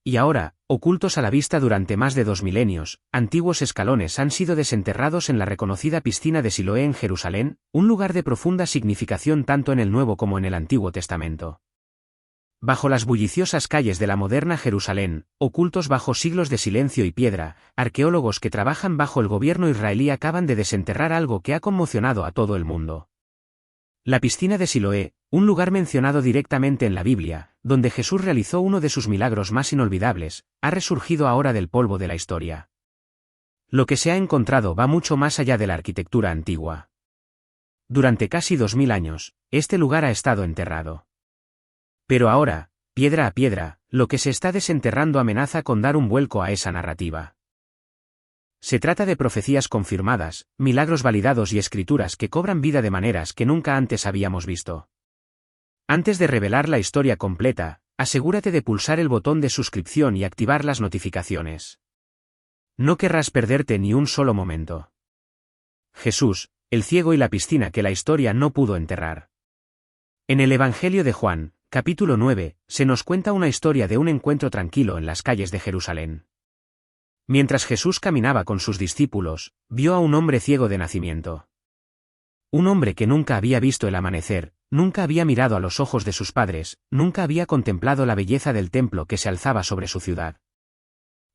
y ahora, ocultos a la vista durante más de 2 milenios, antiguos escalones han sido desenterrados en la reconocida piscina de Siloé en Jerusalén, un lugar de profunda significación tanto en el Nuevo como en el Antiguo Testamento. Bajo las bulliciosas calles de la moderna Jerusalén, ocultos bajo siglos de silencio y piedra, arqueólogos que trabajan bajo el gobierno israelí acaban de desenterrar algo que ha conmocionado a todo el mundo. La piscina de Siloé, un lugar mencionado directamente en la Biblia, donde Jesús realizó uno de sus milagros más inolvidables, ha resurgido ahora del polvo de la historia. Lo que se ha encontrado va mucho más allá de la arquitectura antigua. Durante casi 2000 años, este lugar ha estado enterrado. Pero ahora, piedra a piedra, lo que se está desenterrando amenaza con dar un vuelco a esa narrativa. Se trata de profecías confirmadas, milagros validados y escrituras que cobran vida de maneras que nunca antes habíamos visto. Antes de revelar la historia completa, asegúrate de pulsar el botón de suscripción y activar las notificaciones. No querrás perderte ni un solo momento. Jesús, el ciego y la piscina que la historia no pudo enterrar. En el Evangelio de Juan, capítulo 9, se nos cuenta una historia de un encuentro tranquilo en las calles de Jerusalén. Mientras Jesús caminaba con sus discípulos, vio a un hombre ciego de nacimiento. Un hombre que nunca había visto el amanecer, nunca había mirado a los ojos de sus padres, nunca había contemplado la belleza del templo que se alzaba sobre su ciudad.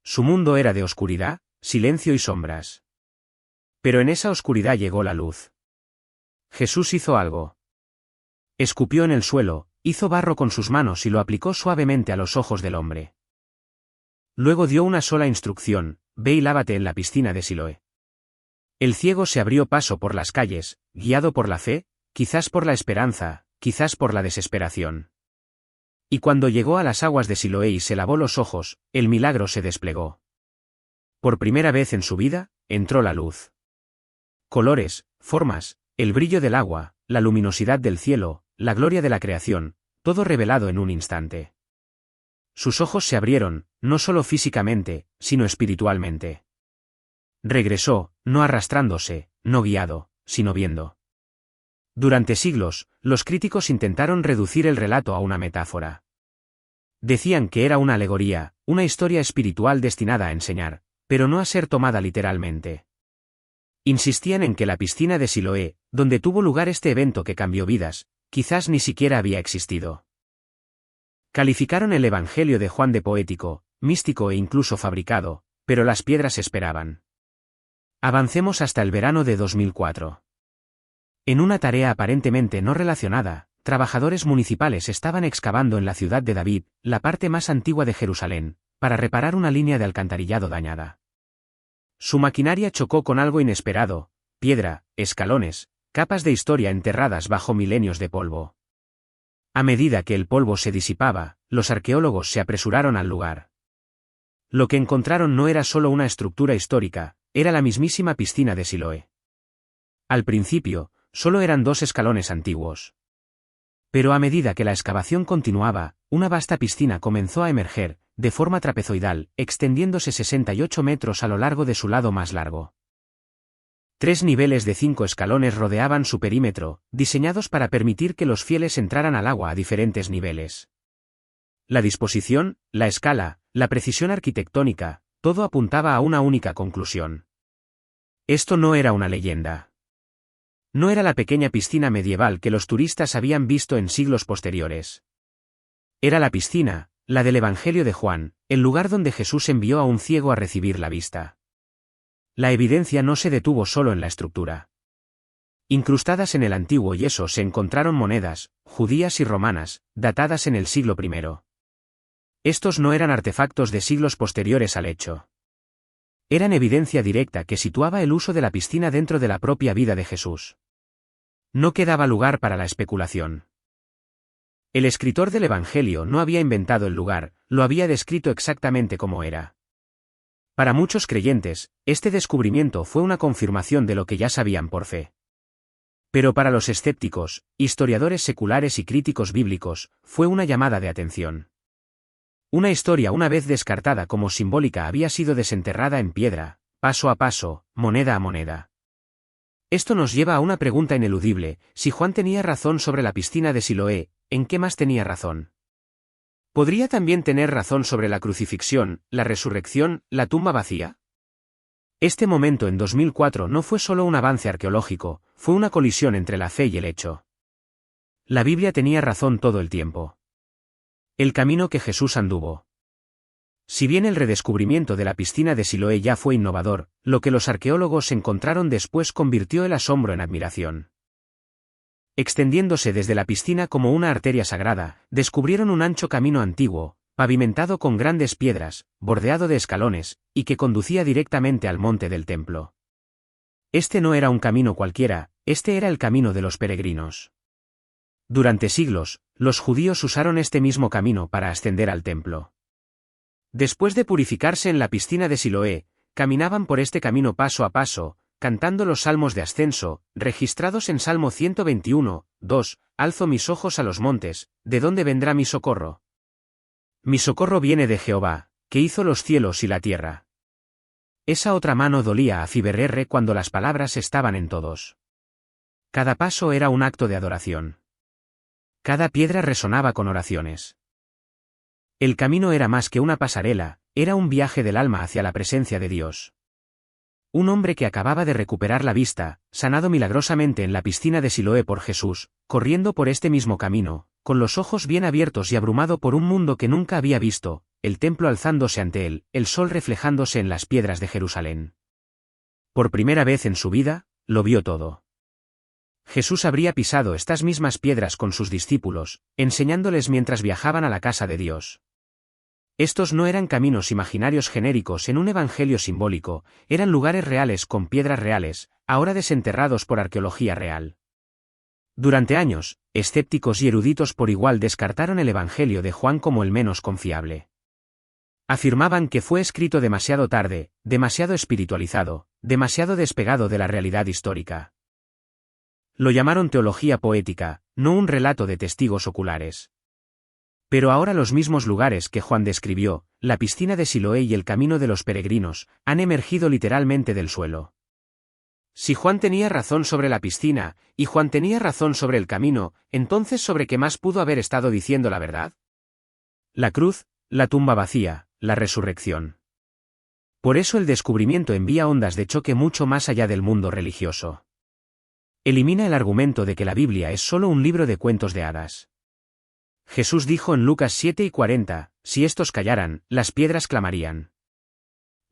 Su mundo era de oscuridad, silencio y sombras. Pero en esa oscuridad llegó la luz. Jesús hizo algo. Escupió en el suelo, hizo barro con sus manos y lo aplicó suavemente a los ojos del hombre. Luego dio una sola instrucción: ve y lávate en la piscina de Siloé. El ciego se abrió paso por las calles, guiado por la fe, quizás por la esperanza, quizás por la desesperación. Y cuando llegó a las aguas de Siloé y se lavó los ojos, el milagro se desplegó. Por primera vez en su vida, entró la luz. Colores, formas, el brillo del agua, la luminosidad del cielo, la gloria de la creación, todo revelado en un instante. Sus ojos se abrieron, no solo físicamente, sino espiritualmente. Regresó, no arrastrándose, no guiado, sino viendo. Durante siglos, los críticos intentaron reducir el relato a una metáfora. Decían que era una alegoría, una historia espiritual destinada a enseñar, pero no a ser tomada literalmente. Insistían en que la piscina de Siloé, donde tuvo lugar este evento que cambió vidas, quizás ni siquiera había existido. Calificaron el Evangelio de Juan de poético, místico e incluso fabricado, pero las piedras esperaban. Avancemos hasta el verano de 2004. En una tarea aparentemente no relacionada, trabajadores municipales estaban excavando en la ciudad de David, la parte más antigua de Jerusalén, para reparar una línea de alcantarillado dañada. Su maquinaria chocó con algo inesperado: piedra, escalones, capas de historia enterradas bajo milenios de polvo. A medida que el polvo se disipaba, los arqueólogos se apresuraron al lugar. Lo que encontraron no era solo una estructura histórica, era la mismísima piscina de Siloé. Al principio, solo eran 2 escalones antiguos. Pero a medida que la excavación continuaba, una vasta piscina comenzó a emerger, de forma trapezoidal, extendiéndose 68 metros a lo largo de su lado más largo. 3 niveles de 5 escalones rodeaban su perímetro, diseñados para permitir que los fieles entraran al agua a diferentes niveles. La disposición, la escala, la precisión arquitectónica, todo apuntaba a una única conclusión. Esto no era una leyenda. No era la pequeña piscina medieval que los turistas habían visto en siglos posteriores. Era la piscina, la del Evangelio de Juan, el lugar donde Jesús envió a un ciego a recibir la vista. La evidencia no se detuvo solo en la estructura. Incrustadas en el antiguo yeso se encontraron monedas, judías y romanas, datadas en el siglo I. Estos no eran artefactos de siglos posteriores al hecho. Eran evidencia directa que situaba el uso de la piscina dentro de la propia vida de Jesús. No quedaba lugar para la especulación. El escritor del Evangelio no había inventado el lugar, lo había descrito exactamente como era. Para muchos creyentes, este descubrimiento fue una confirmación de lo que ya sabían por fe. Pero para los escépticos, historiadores seculares y críticos bíblicos, fue una llamada de atención. Una historia una vez descartada como simbólica había sido desenterrada en piedra, paso a paso, moneda a moneda. Esto nos lleva a una pregunta ineludible: si Juan tenía razón sobre la piscina de Siloé, ¿en qué más tenía razón? ¿Podría también tener razón sobre la crucifixión, la resurrección, la tumba vacía? Este momento en 2004 no fue solo un avance arqueológico, fue una colisión entre la fe y el hecho. La Biblia tenía razón todo el tiempo. El camino que Jesús anduvo. Si bien el redescubrimiento de la piscina de Siloé ya fue innovador, lo que los arqueólogos encontraron después convirtió el asombro en admiración. Extendiéndose desde la piscina como una arteria sagrada, descubrieron un ancho camino antiguo, pavimentado con grandes piedras, bordeado de escalones, y que conducía directamente al monte del templo. Este no era un camino cualquiera, este era el camino de los peregrinos. Durante siglos, los judíos usaron este mismo camino para ascender al templo. Después de purificarse en la piscina de Siloé, caminaban por este camino paso a paso, cantando los salmos de ascenso, registrados en Salmo 121, 2, alzo mis ojos a los montes, ¿de dónde vendrá mi socorro? Mi socorro viene de Jehová, que hizo los cielos y la tierra. Esa otra mano dolía a Fiberr cuando las palabras estaban en todos. Cada paso era un acto de adoración. Cada piedra resonaba con oraciones. El camino era más que una pasarela, era un viaje del alma hacia la presencia de Dios. Un hombre que acababa de recuperar la vista, sanado milagrosamente en la piscina de Siloé por Jesús, corriendo por este mismo camino, con los ojos bien abiertos y abrumado por un mundo que nunca había visto, el templo alzándose ante él, el sol reflejándose en las piedras de Jerusalén. Por primera vez en su vida, lo vio todo. Jesús habría pisado estas mismas piedras con sus discípulos, enseñándoles mientras viajaban a la casa de Dios. Estos no eran caminos imaginarios genéricos en un evangelio simbólico, eran lugares reales con piedras reales, ahora desenterrados por arqueología real. Durante años, escépticos y eruditos por igual descartaron el evangelio de Juan como el menos confiable. Afirmaban que fue escrito demasiado tarde, demasiado espiritualizado, demasiado despegado de la realidad histórica. Lo llamaron teología poética, no un relato de testigos oculares. Pero ahora los mismos lugares que Juan describió, la piscina de Siloé y el camino de los peregrinos, han emergido literalmente del suelo. Si Juan tenía razón sobre la piscina, y Juan tenía razón sobre el camino, entonces ¿sobre qué más pudo haber estado diciendo la verdad? La cruz, la tumba vacía, la resurrección. Por eso el descubrimiento envía ondas de choque mucho más allá del mundo religioso. Elimina el argumento de que la Biblia es solo un libro de cuentos de hadas. Jesús dijo en Lucas 7:40, si estos callaran, las piedras clamarían.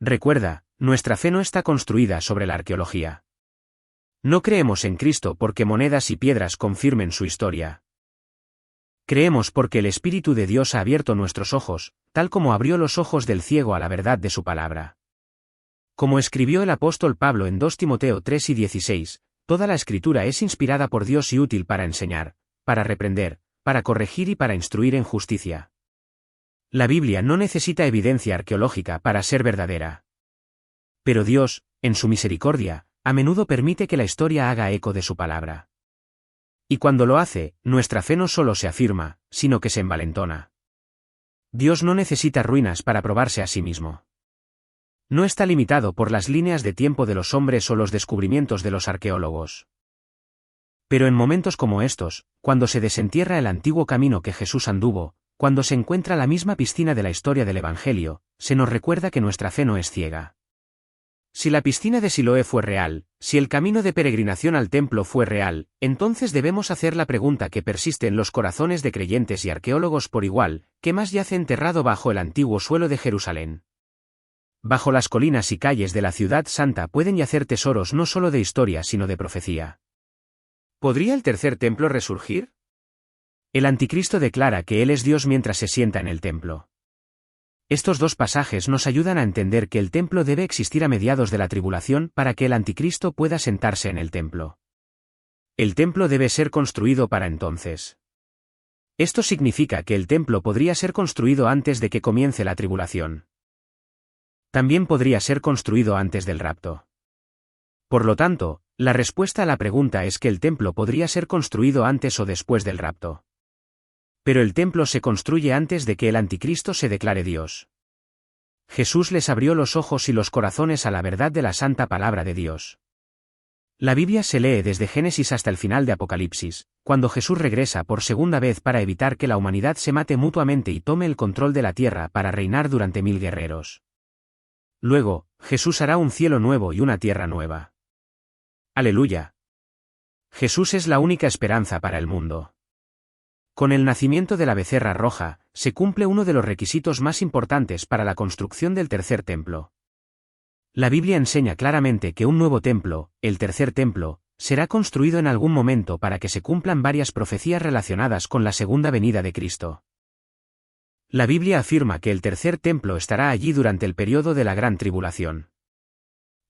Recuerda, nuestra fe no está construida sobre la arqueología. No creemos en Cristo porque monedas y piedras confirmen su historia. Creemos porque el Espíritu de Dios ha abierto nuestros ojos, tal como abrió los ojos del ciego a la verdad de su palabra. Como escribió el apóstol Pablo en 2 Timoteo 3:16, toda la Escritura es inspirada por Dios y útil para enseñar, para reprender, para corregir y para instruir en justicia. La Biblia no necesita evidencia arqueológica para ser verdadera. Pero Dios, en su misericordia, a menudo permite que la historia haga eco de su palabra. Y cuando lo hace, nuestra fe no solo se afirma, sino que se envalentona. Dios no necesita ruinas para probarse a sí mismo. No está limitado por las líneas de tiempo de los hombres o los descubrimientos de los arqueólogos. Pero en momentos como estos, cuando se desentierra el antiguo camino que Jesús anduvo, cuando se encuentra la misma piscina de la historia del Evangelio, se nos recuerda que nuestra fe no es ciega. Si la piscina de Siloé fue real, si el camino de peregrinación al templo fue real, entonces debemos hacer la pregunta que persiste en los corazones de creyentes y arqueólogos por igual, ¿qué más yace enterrado bajo el antiguo suelo de Jerusalén? Bajo las colinas y calles de la ciudad santa pueden yacer tesoros no solo de historia sino de profecía. ¿Podría el tercer templo resurgir? El anticristo declara que él es Dios mientras se sienta en el templo. Estos dos pasajes nos ayudan a entender que el templo debe existir a mediados de la tribulación para que el anticristo pueda sentarse en el templo. El templo debe ser construido para entonces. Esto significa que el templo podría ser construido antes de que comience la tribulación. También podría ser construido antes del rapto. Por lo tanto, la respuesta a la pregunta es que el templo podría ser construido antes o después del rapto. Pero el templo se construye antes de que el anticristo se declare Dios. Jesús les abrió los ojos y los corazones a la verdad de la santa palabra de Dios. La Biblia se lee desde Génesis hasta el final de Apocalipsis, cuando Jesús regresa por segunda vez para evitar que la humanidad se mate mutuamente y tome el control de la tierra para reinar durante 1000 guerreros. Luego, Jesús hará un cielo nuevo y una tierra nueva. Aleluya. Jesús es la única esperanza para el mundo. Con el nacimiento de la becerra roja, se cumple uno de los requisitos más importantes para la construcción del tercer templo. La Biblia enseña claramente que un nuevo templo, el tercer templo, será construido en algún momento para que se cumplan varias profecías relacionadas con la segunda venida de Cristo. La Biblia afirma que el tercer templo estará allí durante el período de la gran tribulación.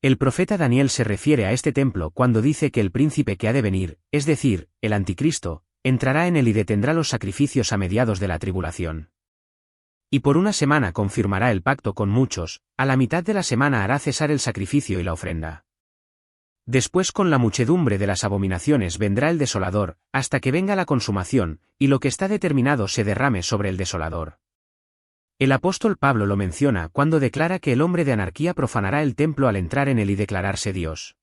El profeta Daniel se refiere a este templo cuando dice que el príncipe que ha de venir, es decir, el anticristo, entrará en él y detendrá los sacrificios a mediados de la tribulación. Y por una semana confirmará el pacto con muchos, a la mitad de la semana hará cesar el sacrificio y la ofrenda. Después con la muchedumbre de las abominaciones vendrá el desolador, hasta que venga la consumación, y lo que está determinado se derrame sobre el desolador. El apóstol Pablo lo menciona cuando declara que el hombre de anarquía profanará el templo al entrar en él y declararse Dios.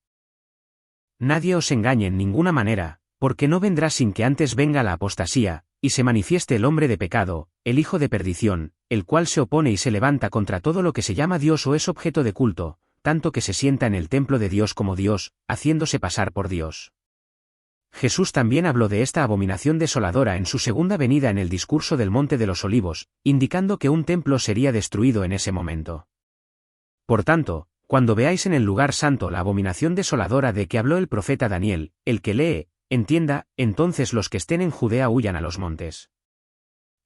Nadie os engañe en ninguna manera, porque no vendrá sin que antes venga la apostasía, y se manifieste el hombre de pecado, el hijo de perdición, el cual se opone y se levanta contra todo lo que se llama Dios o es objeto de culto, tanto que se sienta en el templo de Dios como Dios, haciéndose pasar por Dios. Jesús también habló de esta abominación desoladora en su segunda venida en el discurso del Monte de los Olivos, indicando que un templo sería destruido en ese momento. Por tanto, cuando veáis en el lugar santo la abominación desoladora de que habló el profeta Daniel, el que lee, entienda, entonces los que estén en Judea huyan a los montes.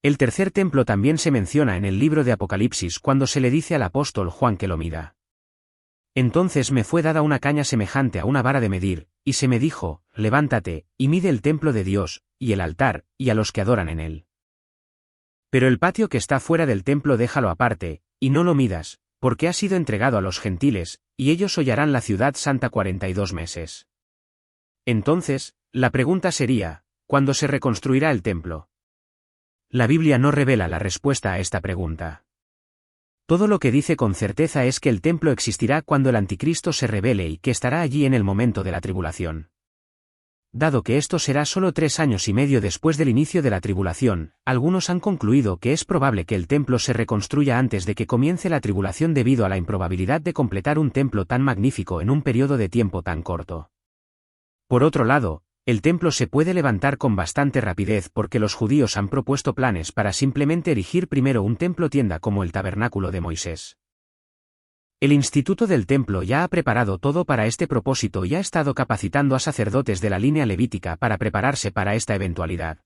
El tercer templo también se menciona en el libro de Apocalipsis cuando se le dice al apóstol Juan que lo mida. Entonces me fue dada una caña semejante a una vara de medir, y se me dijo, levántate, y mide el templo de Dios, y el altar, y a los que adoran en él. Pero el patio que está fuera del templo déjalo aparte, y no lo midas, porque ha sido entregado a los gentiles, y ellos hollarán la ciudad santa 42 meses. Entonces, la pregunta sería, ¿cuándo se reconstruirá el templo? La Biblia no revela la respuesta a esta pregunta. Todo lo que dice con certeza es que el templo existirá cuando el anticristo se revele y que estará allí en el momento de la tribulación. Dado que esto será solo 3 años y medio después del inicio de la tribulación, algunos han concluido que es probable que el templo se reconstruya antes de que comience la tribulación debido a la improbabilidad de completar un templo tan magnífico en un periodo de tiempo tan corto. Por otro lado, el templo se puede levantar con bastante rapidez porque los judíos han propuesto planes para simplemente erigir primero un templo tienda como el tabernáculo de Moisés. El Instituto del Templo ya ha preparado todo para este propósito y ha estado capacitando a sacerdotes de la línea levítica para prepararse para esta eventualidad.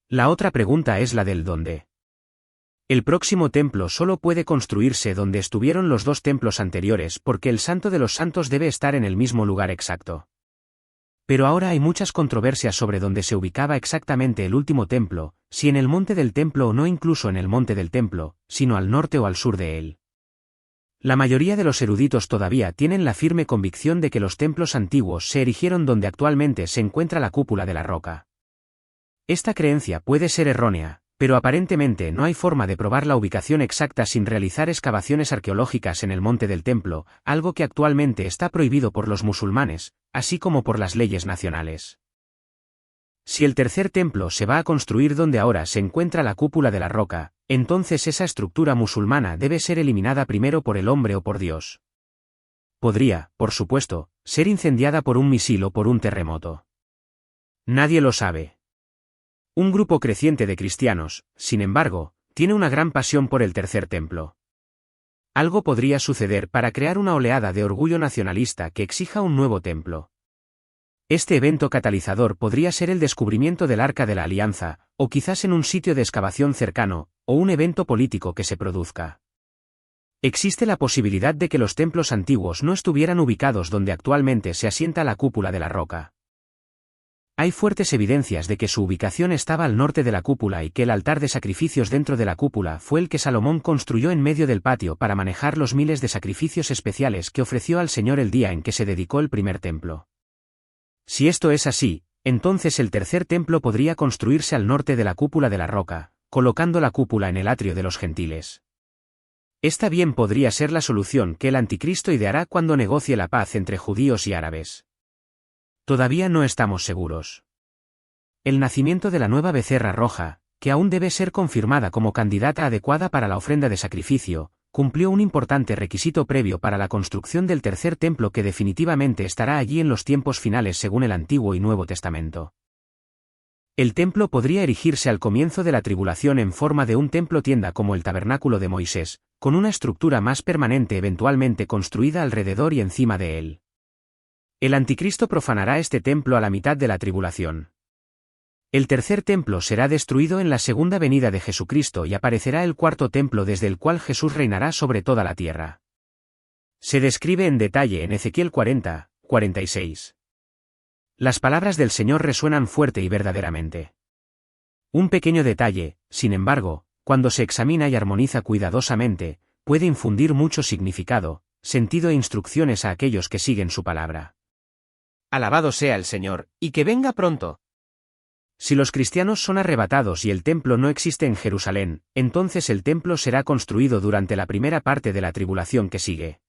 La otra pregunta es la del dónde. El próximo templo solo puede construirse donde estuvieron los 2 templos anteriores porque el Santo de los Santos debe estar en el mismo lugar exacto. Pero ahora hay muchas controversias sobre dónde se ubicaba exactamente el último templo, si en el monte del templo o no incluso en el monte del templo, sino al norte o al sur de él. La mayoría de los eruditos todavía tienen la firme convicción de que los templos antiguos se erigieron donde actualmente se encuentra la cúpula de la roca. Esta creencia puede ser errónea, pero aparentemente no hay forma de probar la ubicación exacta sin realizar excavaciones arqueológicas en el monte del templo, algo que actualmente está prohibido por los musulmanes, así como por las leyes nacionales. Si el tercer templo se va a construir donde ahora se encuentra la cúpula de la roca, entonces esa estructura musulmana debe ser eliminada primero por el hombre o por Dios. Podría, por supuesto, ser incendiada por un misil o por un terremoto. Nadie lo sabe. Un grupo creciente de cristianos, sin embargo, tiene una gran pasión por el tercer templo. Algo podría suceder para crear una oleada de orgullo nacionalista que exija un nuevo templo. Este evento catalizador podría ser el descubrimiento del Arca de la Alianza, o quizás en un sitio de excavación cercano, o un evento político que se produzca. Existe la posibilidad de que los templos antiguos no estuvieran ubicados donde actualmente se asienta la cúpula de la roca. Hay fuertes evidencias de que su ubicación estaba al norte de la cúpula y que el altar de sacrificios dentro de la cúpula fue el que Salomón construyó en medio del patio para manejar los miles de sacrificios especiales que ofreció al Señor el día en que se dedicó el primer templo. Si esto es así, entonces el tercer templo podría construirse al norte de la cúpula de la roca, colocando la cúpula en el atrio de los gentiles. Esta bien podría ser la solución que el anticristo ideará cuando negocie la paz entre judíos y árabes. Todavía no estamos seguros. el nacimiento de la nueva becerra roja, que aún debe ser confirmada como candidata adecuada para la ofrenda de sacrificio, cumplió un importante requisito previo para la construcción del tercer templo que definitivamente estará allí en los tiempos finales según el Antiguo y Nuevo Testamento. El templo podría erigirse al comienzo de la tribulación en forma de un templo tienda como el tabernáculo de Moisés, con una estructura más permanente eventualmente construida alrededor y encima de él. El anticristo profanará este templo a la mitad de la tribulación. El tercer templo será destruido en la segunda venida de Jesucristo y aparecerá el cuarto templo desde el cual Jesús reinará sobre toda la tierra. Se describe en detalle en Ezequiel 40, 46. Las palabras del Señor resuenan fuerte y verdaderamente. Un pequeño detalle, sin embargo, cuando se examina y armoniza cuidadosamente, puede infundir mucho significado, sentido e instrucciones a aquellos que siguen su palabra. Alabado sea el Señor, y que venga pronto. Si los cristianos son arrebatados y el templo no existe en Jerusalén, entonces el templo será construido durante la primera parte de la tribulación que sigue.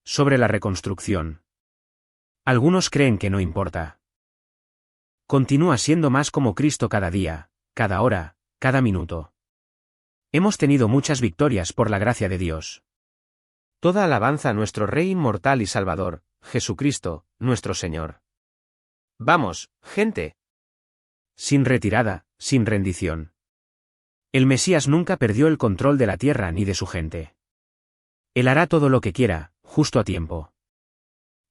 Sobre la reconstrucción. Algunos creen que no importa. Continúa siendo más como Cristo cada día, cada hora, cada minuto. Hemos tenido muchas victorias por la gracia de Dios. Toda alabanza a nuestro Rey inmortal y Salvador, Jesucristo, nuestro Señor. Vamos, gente. Sin retirada, sin rendición. El Mesías nunca perdió el control de la tierra ni de su gente. Él hará todo lo que quiera, justo a tiempo.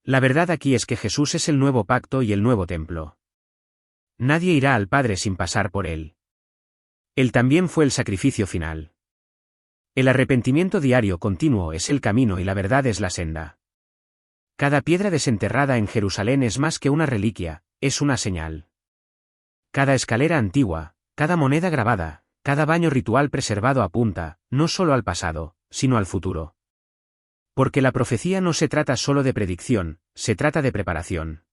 La verdad aquí es que Jesús es el nuevo pacto y el nuevo templo. Nadie irá al Padre sin pasar por él. Él también fue el sacrificio final. El arrepentimiento diario continuo es el camino y la verdad es la senda. Cada piedra desenterrada en Jerusalén es más que una reliquia, es una señal. Cada escalera antigua, cada moneda grabada, cada baño ritual preservado apunta, no solo al pasado, sino al futuro. Porque la profecía no se trata solo de predicción, se trata de preparación.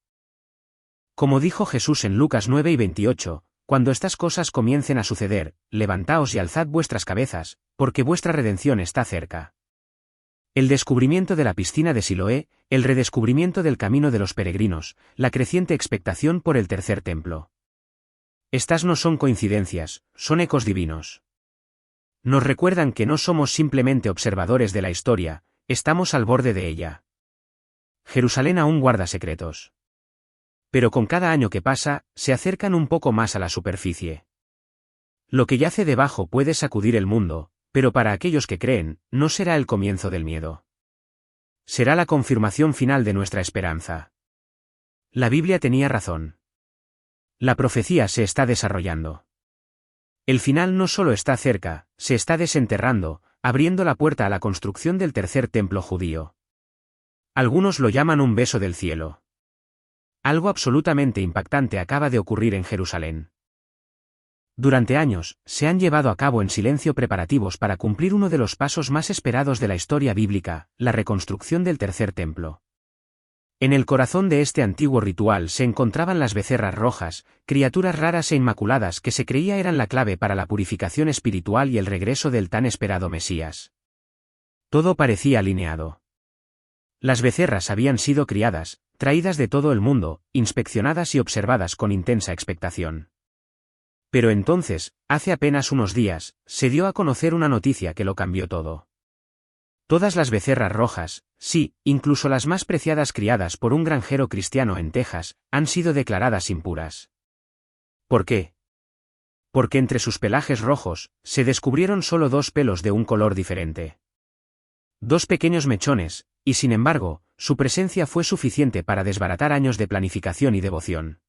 Como dijo Jesús en Lucas 9 y 28, cuando estas cosas comiencen a suceder, levantaos y alzad vuestras cabezas, porque vuestra redención está cerca. El descubrimiento de la piscina de Siloé, el redescubrimiento del camino de los peregrinos, la creciente expectación por el tercer templo. Estas no son coincidencias, son ecos divinos. Nos recuerdan que no somos simplemente observadores de la historia, estamos al borde de ella. Jerusalén aún guarda secretos. Pero con cada año que pasa, se acercan un poco más a la superficie. Lo que yace debajo puede sacudir el mundo, pero para aquellos que creen, no será el comienzo del miedo. Será la confirmación final de nuestra esperanza. La Biblia tenía razón. La profecía se está desarrollando. El final no solo está cerca, se está desenterrando, abriendo la puerta a la construcción del tercer templo judío. Algunos lo llaman un beso del cielo. Algo absolutamente impactante acaba de ocurrir en Jerusalén. Durante años, se han llevado a cabo en silencio preparativos para cumplir uno de los pasos más esperados de la historia bíblica, la reconstrucción del tercer templo. En el corazón de este antiguo ritual se encontraban las becerras rojas, criaturas raras e inmaculadas que se creía eran la clave para la purificación espiritual y el regreso del tan esperado Mesías. Todo parecía alineado. Las becerras habían sido criadas, traídas de todo el mundo, inspeccionadas y observadas con intensa expectación. Pero entonces, hace apenas unos días, se dio a conocer una noticia que lo cambió todo. Todas las becerras rojas, sí, incluso las más preciadas criadas por un granjero cristiano en Texas, han sido declaradas impuras. ¿Por qué? Porque entre sus pelajes rojos, se descubrieron solo 2 pelos de un color diferente. 2 pequeños mechones, y sin embargo, su presencia fue suficiente para desbaratar años de planificación y devoción.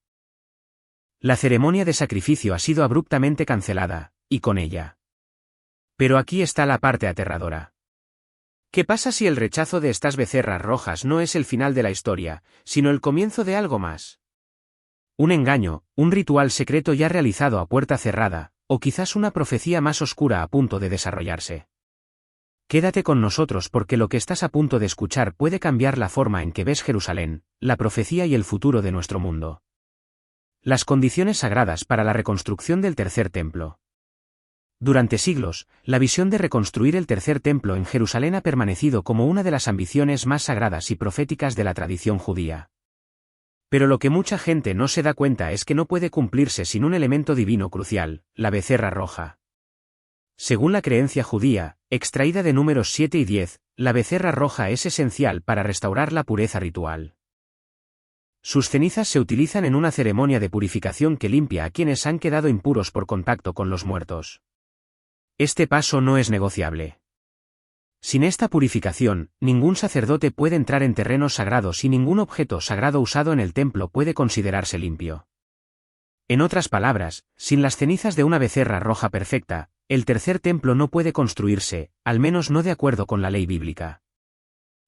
La ceremonia de sacrificio ha sido abruptamente cancelada, y con ella. Pero aquí está la parte aterradora. ¿Qué pasa si el rechazo de estas becerras rojas no es el final de la historia, sino el comienzo de algo más? Un engaño, un ritual secreto ya realizado a puerta cerrada, o quizás una profecía más oscura a punto de desarrollarse. Quédate con nosotros porque lo que estás a punto de escuchar puede cambiar la forma en que ves Jerusalén, la profecía y el futuro de nuestro mundo. Las condiciones sagradas para la reconstrucción del tercer templo. Durante siglos, la visión de reconstruir el tercer templo en Jerusalén ha permanecido como una de las ambiciones más sagradas y proféticas de la tradición judía. Pero lo que mucha gente no se da cuenta es que no puede cumplirse sin un elemento divino crucial, la becerra roja. Según la creencia judía, extraída de Números 7 y 10, la becerra roja es esencial para restaurar la pureza ritual. Sus cenizas se utilizan en una ceremonia de purificación que limpia a quienes han quedado impuros por contacto con los muertos. Este paso no es negociable. Sin esta purificación, ningún sacerdote puede entrar en terrenos sagrados y ningún objeto sagrado usado en el templo puede considerarse limpio. En otras palabras, sin las cenizas de una becerra roja perfecta, el tercer templo no puede construirse, al menos no de acuerdo con la ley bíblica.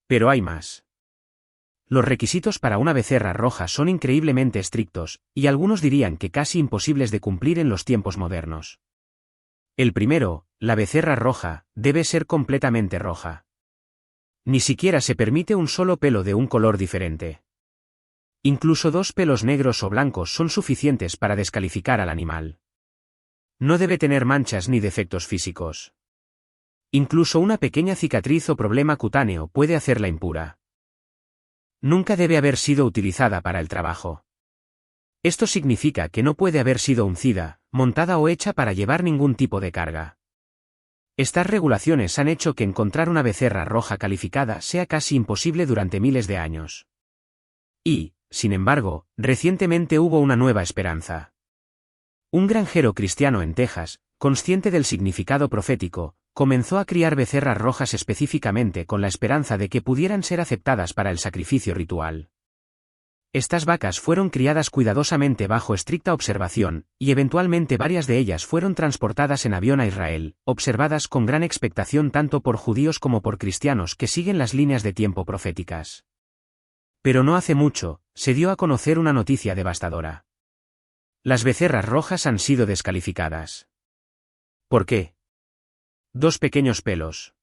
Pero hay más. Los requisitos para una becerra roja son increíblemente estrictos, y algunos dirían que casi imposibles de cumplir en los tiempos modernos. El primero, la becerra roja, debe ser completamente roja. Ni siquiera se permite un solo pelo de un color diferente. Incluso 2 pelos negros o blancos son suficientes para descalificar al animal. No debe tener manchas ni defectos físicos. Incluso una pequeña cicatriz o problema cutáneo puede hacerla impura. Nunca debe haber sido utilizada para el trabajo. Esto significa que no puede haber sido uncida, montada o hecha para llevar ningún tipo de carga. Estas regulaciones han hecho que encontrar una becerra roja calificada sea casi imposible durante miles de años. Y, sin embargo, recientemente hubo una nueva esperanza. Un granjero cristiano en Texas, consciente del significado profético, comenzó a criar becerras rojas específicamente con la esperanza de que pudieran ser aceptadas para el sacrificio ritual. Estas vacas fueron criadas cuidadosamente bajo estricta observación, y eventualmente varias de ellas fueron transportadas en avión a Israel, observadas con gran expectación tanto por judíos como por cristianos que siguen las líneas de tiempo proféticas. Pero no hace mucho, se dio a conocer una noticia devastadora. Las becerras rojas han sido descalificadas. ¿Por qué? 2 pequeños pelos.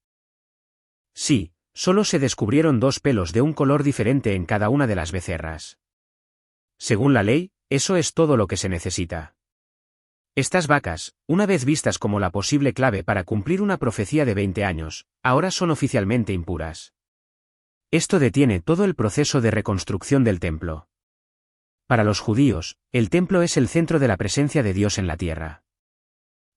Sí. Solo se descubrieron 2 pelos de un color diferente en cada una de las becerras. Según la ley, eso es todo lo que se necesita. Estas vacas, una vez vistas como la posible clave para cumplir una profecía de 20 años, ahora son oficialmente impuras. Esto detiene todo el proceso de reconstrucción del templo. Para los judíos, el templo es el centro de la presencia de Dios en la tierra.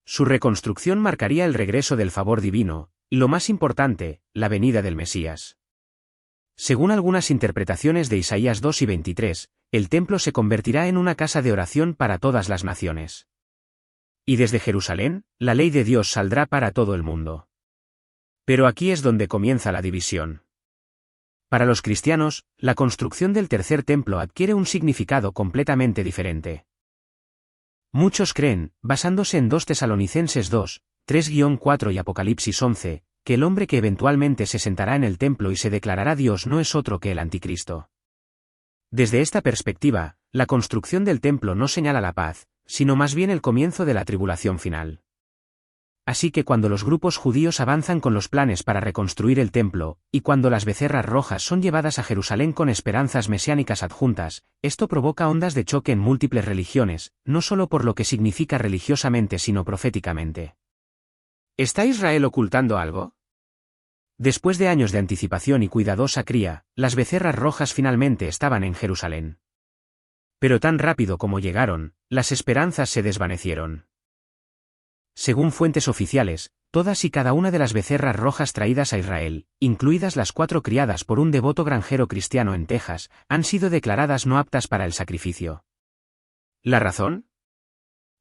Su reconstrucción marcaría el regreso del favor divino, y lo más importante, la venida del Mesías. Según algunas interpretaciones de Isaías 2 y 23, el templo se convertirá en una casa de oración para todas las naciones. Y desde Jerusalén, la ley de Dios saldrá para todo el mundo. Pero aquí es donde comienza la división. Para los cristianos, la construcción del tercer templo adquiere un significado completamente diferente. Muchos creen, basándose en 2 Tesalonicenses 2, 3-4 y Apocalipsis 11, que el hombre que eventualmente se sentará en el templo y se declarará Dios no es otro que el anticristo. Desde esta perspectiva, la construcción del templo no señala la paz, sino más bien el comienzo de la tribulación final. Así que cuando los grupos judíos avanzan con los planes para reconstruir el templo, y cuando las becerras rojas son llevadas a Jerusalén con esperanzas mesiánicas adjuntas, esto provoca ondas de choque en múltiples religiones, no solo por lo que significa religiosamente sino proféticamente. ¿Está Israel ocultando algo? Después de años de anticipación y cuidadosa cría, las becerras rojas finalmente estaban en Jerusalén. Pero tan rápido como llegaron, las esperanzas se desvanecieron. Según fuentes oficiales, todas y cada una de las becerras rojas traídas a Israel, incluidas las 4 criadas por un devoto granjero cristiano en Texas, han sido declaradas no aptas para el sacrificio. ¿La razón?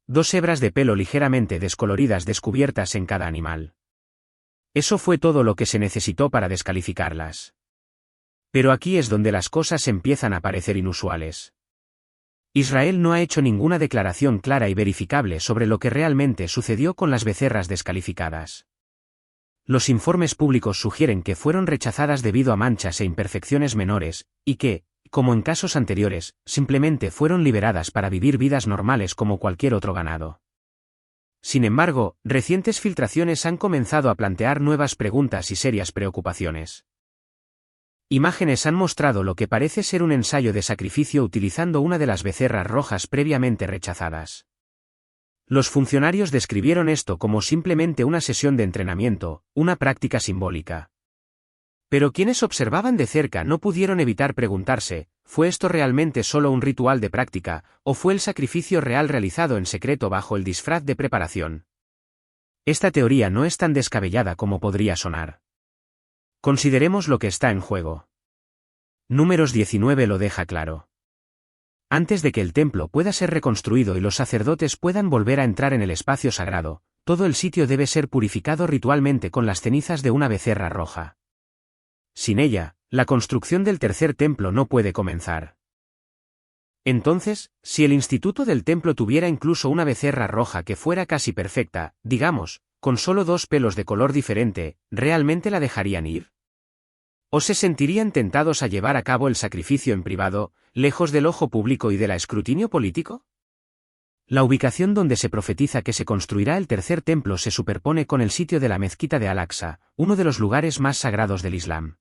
2 hebras de pelo ligeramente descoloridas descubiertas en cada animal. Eso fue todo lo que se necesitó para descalificarlas. Pero aquí es donde las cosas empiezan a parecer inusuales. Israel no ha hecho ninguna declaración clara y verificable sobre lo que realmente sucedió con las becerras descalificadas. Los informes públicos sugieren que fueron rechazadas debido a manchas e imperfecciones menores, y que, como en casos anteriores, simplemente fueron liberadas para vivir vidas normales como cualquier otro ganado. Sin embargo, recientes filtraciones han comenzado a plantear nuevas preguntas y serias preocupaciones. Imágenes han mostrado lo que parece ser un ensayo de sacrificio utilizando una de las becerras rojas previamente rechazadas. Los funcionarios describieron esto como simplemente una sesión de entrenamiento, una práctica simbólica. Pero quienes observaban de cerca no pudieron evitar preguntarse, ¿fue esto realmente solo un ritual de práctica, o fue el sacrificio real realizado en secreto bajo el disfraz de preparación? Esta teoría no es tan descabellada como podría sonar. Consideremos lo que está en juego. Números 19 lo deja claro. Antes de que el templo pueda ser reconstruido y los sacerdotes puedan volver a entrar en el espacio sagrado, todo el sitio debe ser purificado ritualmente con las cenizas de una becerra roja. Sin ella, la construcción del tercer templo no puede comenzar. Entonces, si el instituto del templo tuviera incluso una becerra roja que fuera casi perfecta, digamos, con solo 2 pelos de color diferente, ¿realmente la dejarían ir? ¿O se sentirían tentados a llevar a cabo el sacrificio en privado, lejos del ojo público y del escrutinio político? La ubicación donde se profetiza que se construirá el tercer templo se superpone con el sitio de la mezquita de Al-Aqsa, uno de los lugares más sagrados del Islam.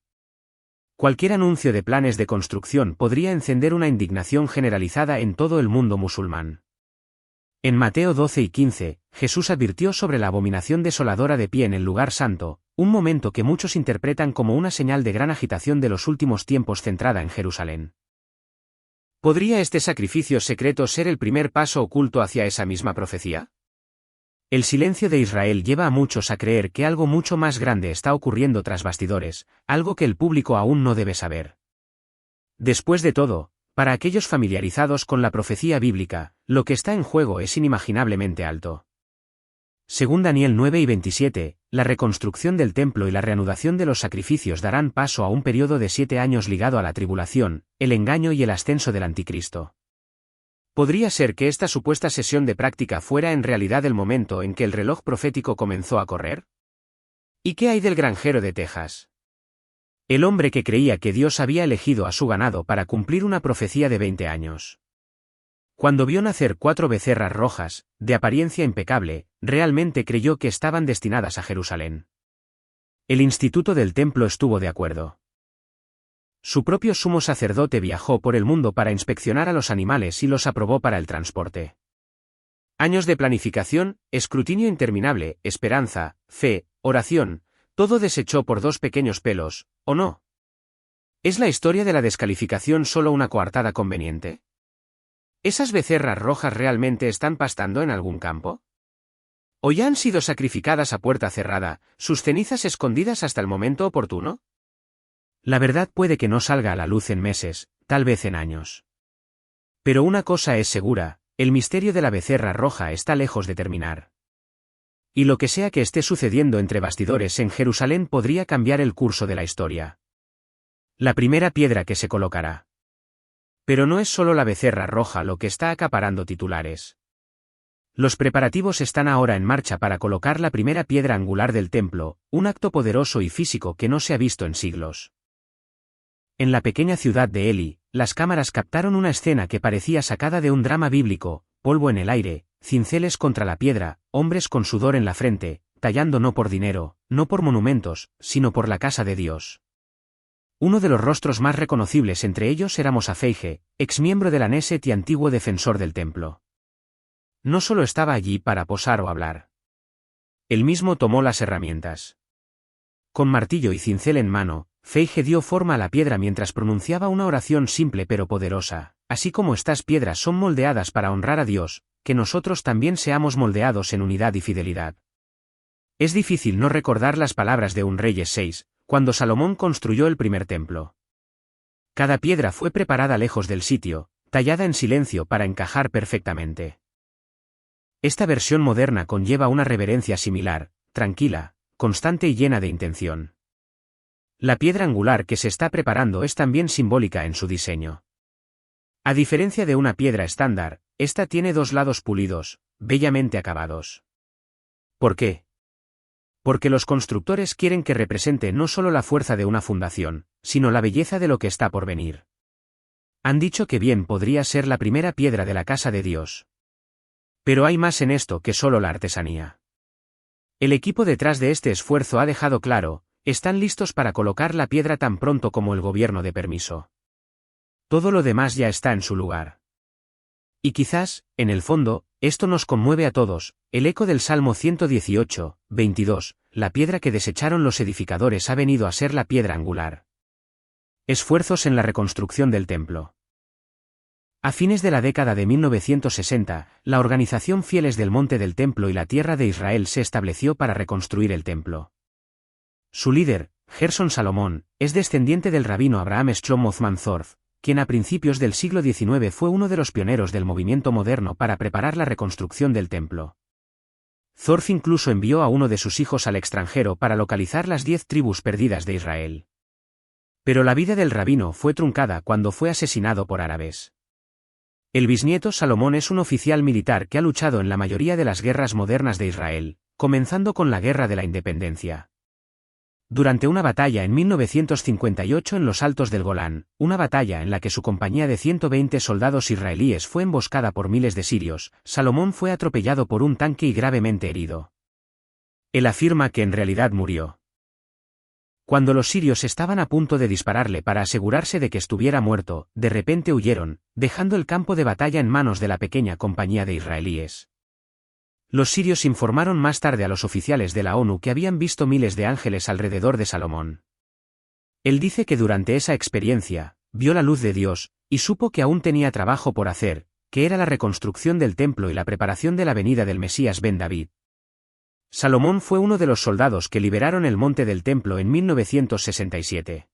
Cualquier anuncio de planes de construcción podría encender una indignación generalizada en todo el mundo musulmán. En Mateo 12 y 15, Jesús advirtió sobre la abominación desoladora de pie en el lugar santo, un momento que muchos interpretan como una señal de gran agitación de los últimos tiempos centrada en Jerusalén. ¿Podría este sacrificio secreto ser el primer paso oculto hacia esa misma profecía? El silencio de Israel lleva a muchos a creer que algo mucho más grande está ocurriendo tras bastidores, algo que el público aún no debe saber. Después de todo, para aquellos familiarizados con la profecía bíblica, lo que está en juego es inimaginablemente alto. Según Daniel 9 y 27, la reconstrucción del templo y la reanudación de los sacrificios darán paso a un periodo de 7 años ligado a la tribulación, el engaño y el ascenso del anticristo. ¿Podría ser que esta supuesta sesión de práctica fuera en realidad el momento en que el reloj profético comenzó a correr? ¿Y qué hay del granjero de Texas? El hombre que creía que Dios había elegido a su ganado para cumplir una profecía de 20 años. Cuando vio nacer 4 becerras rojas, de apariencia impecable, realmente creyó que estaban destinadas a Jerusalén. El instituto del templo estuvo de acuerdo. Su propio sumo sacerdote viajó por el mundo para inspeccionar a los animales y los aprobó para el transporte. Años de planificación, escrutinio interminable, esperanza, fe, oración, todo desechó por 2 pequeños pelos, ¿o no? ¿Es la historia de la descalificación solo una coartada conveniente? ¿Esas becerras rojas realmente están pastando en algún campo? ¿O ya han sido sacrificadas a puerta cerrada, sus cenizas escondidas hasta el momento oportuno? La verdad puede que no salga a la luz en meses, tal vez en años. Pero una cosa es segura, el misterio de la becerra roja está lejos de terminar. Y lo que sea que esté sucediendo entre bastidores en Jerusalén podría cambiar el curso de la historia. La primera piedra que se colocará. Pero no es solo la becerra roja lo que está acaparando titulares. Los preparativos están ahora en marcha para colocar la primera piedra angular del templo, un acto poderoso y físico que no se ha visto en siglos. En la pequeña ciudad de Eli, las cámaras captaron una escena que parecía sacada de un drama bíblico: polvo en el aire, cinceles contra la piedra, hombres con sudor en la frente, tallando no por dinero, no por monumentos, sino por la casa de Dios. Uno de los rostros más reconocibles entre ellos era Moshe Feige, exmiembro de la Knesset y antiguo defensor del templo. No solo estaba allí para posar o hablar. Él mismo tomó las herramientas. Con martillo y cincel en mano, Feige dio forma a la piedra mientras pronunciaba una oración simple pero poderosa: así como estas piedras son moldeadas para honrar a Dios, que nosotros también seamos moldeados en unidad y fidelidad. Es difícil no recordar las palabras de 1 Reyes 6, cuando Salomón construyó el primer templo. Cada piedra fue preparada lejos del sitio, tallada en silencio para encajar perfectamente. Esta versión moderna conlleva una reverencia similar, tranquila, constante y llena de intención. La piedra angular que se está preparando es también simbólica en su diseño. A diferencia de una piedra estándar, esta tiene 2 lados pulidos, bellamente acabados. ¿Por qué? Porque los constructores quieren que represente no solo la fuerza de una fundación, sino la belleza de lo que está por venir. Han dicho que bien podría ser la primera piedra de la casa de Dios. Pero hay más en esto que solo la artesanía. El equipo detrás de este esfuerzo ha dejado claro: están listos para colocar la piedra tan pronto como el gobierno dé permiso. Todo lo demás ya está en su lugar. Y quizás, en el fondo, esto nos conmueve a todos: el eco del Salmo 118, 22, la piedra que desecharon los edificadores ha venido a ser la piedra angular. Esfuerzos en la reconstrucción del templo. A fines de la década de 1960, la organización Fieles del Monte del Templo y la Tierra de Israel se estableció para reconstruir el templo. Su líder, Gerson Salomón, es descendiente del rabino Abraham Shlomo Zalman Zorf, quien a principios del siglo XIX fue uno de los pioneros del movimiento moderno para preparar la reconstrucción del templo. Zorf incluso envió a uno de sus hijos al extranjero para localizar las 10 tribus perdidas de Israel. Pero la vida del rabino fue truncada cuando fue asesinado por árabes. El bisnieto Salomón es un oficial militar que ha luchado en la mayoría de las guerras modernas de Israel, comenzando con la Guerra de la Independencia. Durante una batalla en 1958 en los Altos del Golán, una batalla en la que su compañía de 120 soldados israelíes fue emboscada por miles de sirios, Salomón fue atropellado por un tanque y gravemente herido. Él afirma que en realidad murió. Cuando los sirios estaban a punto de dispararle para asegurarse de que estuviera muerto, de repente huyeron, dejando el campo de batalla en manos de la pequeña compañía de israelíes. Los sirios informaron más tarde a los oficiales de la ONU que habían visto miles de ángeles alrededor de Salomón. Él dice que durante esa experiencia, vio la luz de Dios, y supo que aún tenía trabajo por hacer, que era la reconstrucción del templo y la preparación de la venida del Mesías Ben David. Salomón fue uno de los soldados que liberaron el monte del templo en 1967.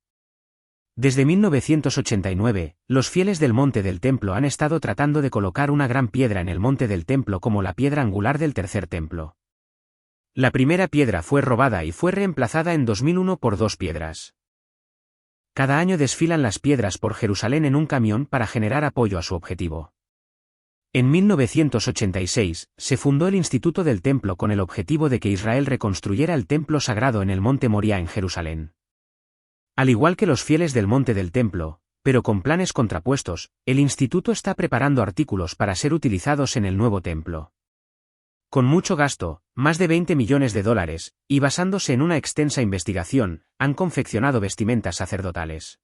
Desde 1989, los fieles del monte del templo han estado tratando de colocar una gran piedra en el monte del templo como la piedra angular del tercer templo. La primera piedra fue robada y fue reemplazada en 2001 por 2 piedras. Cada año desfilan las piedras por Jerusalén en un camión para generar apoyo a su objetivo. En 1986, se fundó el Instituto del Templo con el objetivo de que Israel reconstruyera el templo sagrado en el monte Moria en Jerusalén. Al igual que los fieles del monte del templo, pero con planes contrapuestos, el instituto está preparando artículos para ser utilizados en el nuevo templo. Con mucho gasto, más de $20 millones, y basándose en una extensa investigación, han confeccionado vestimentas sacerdotales.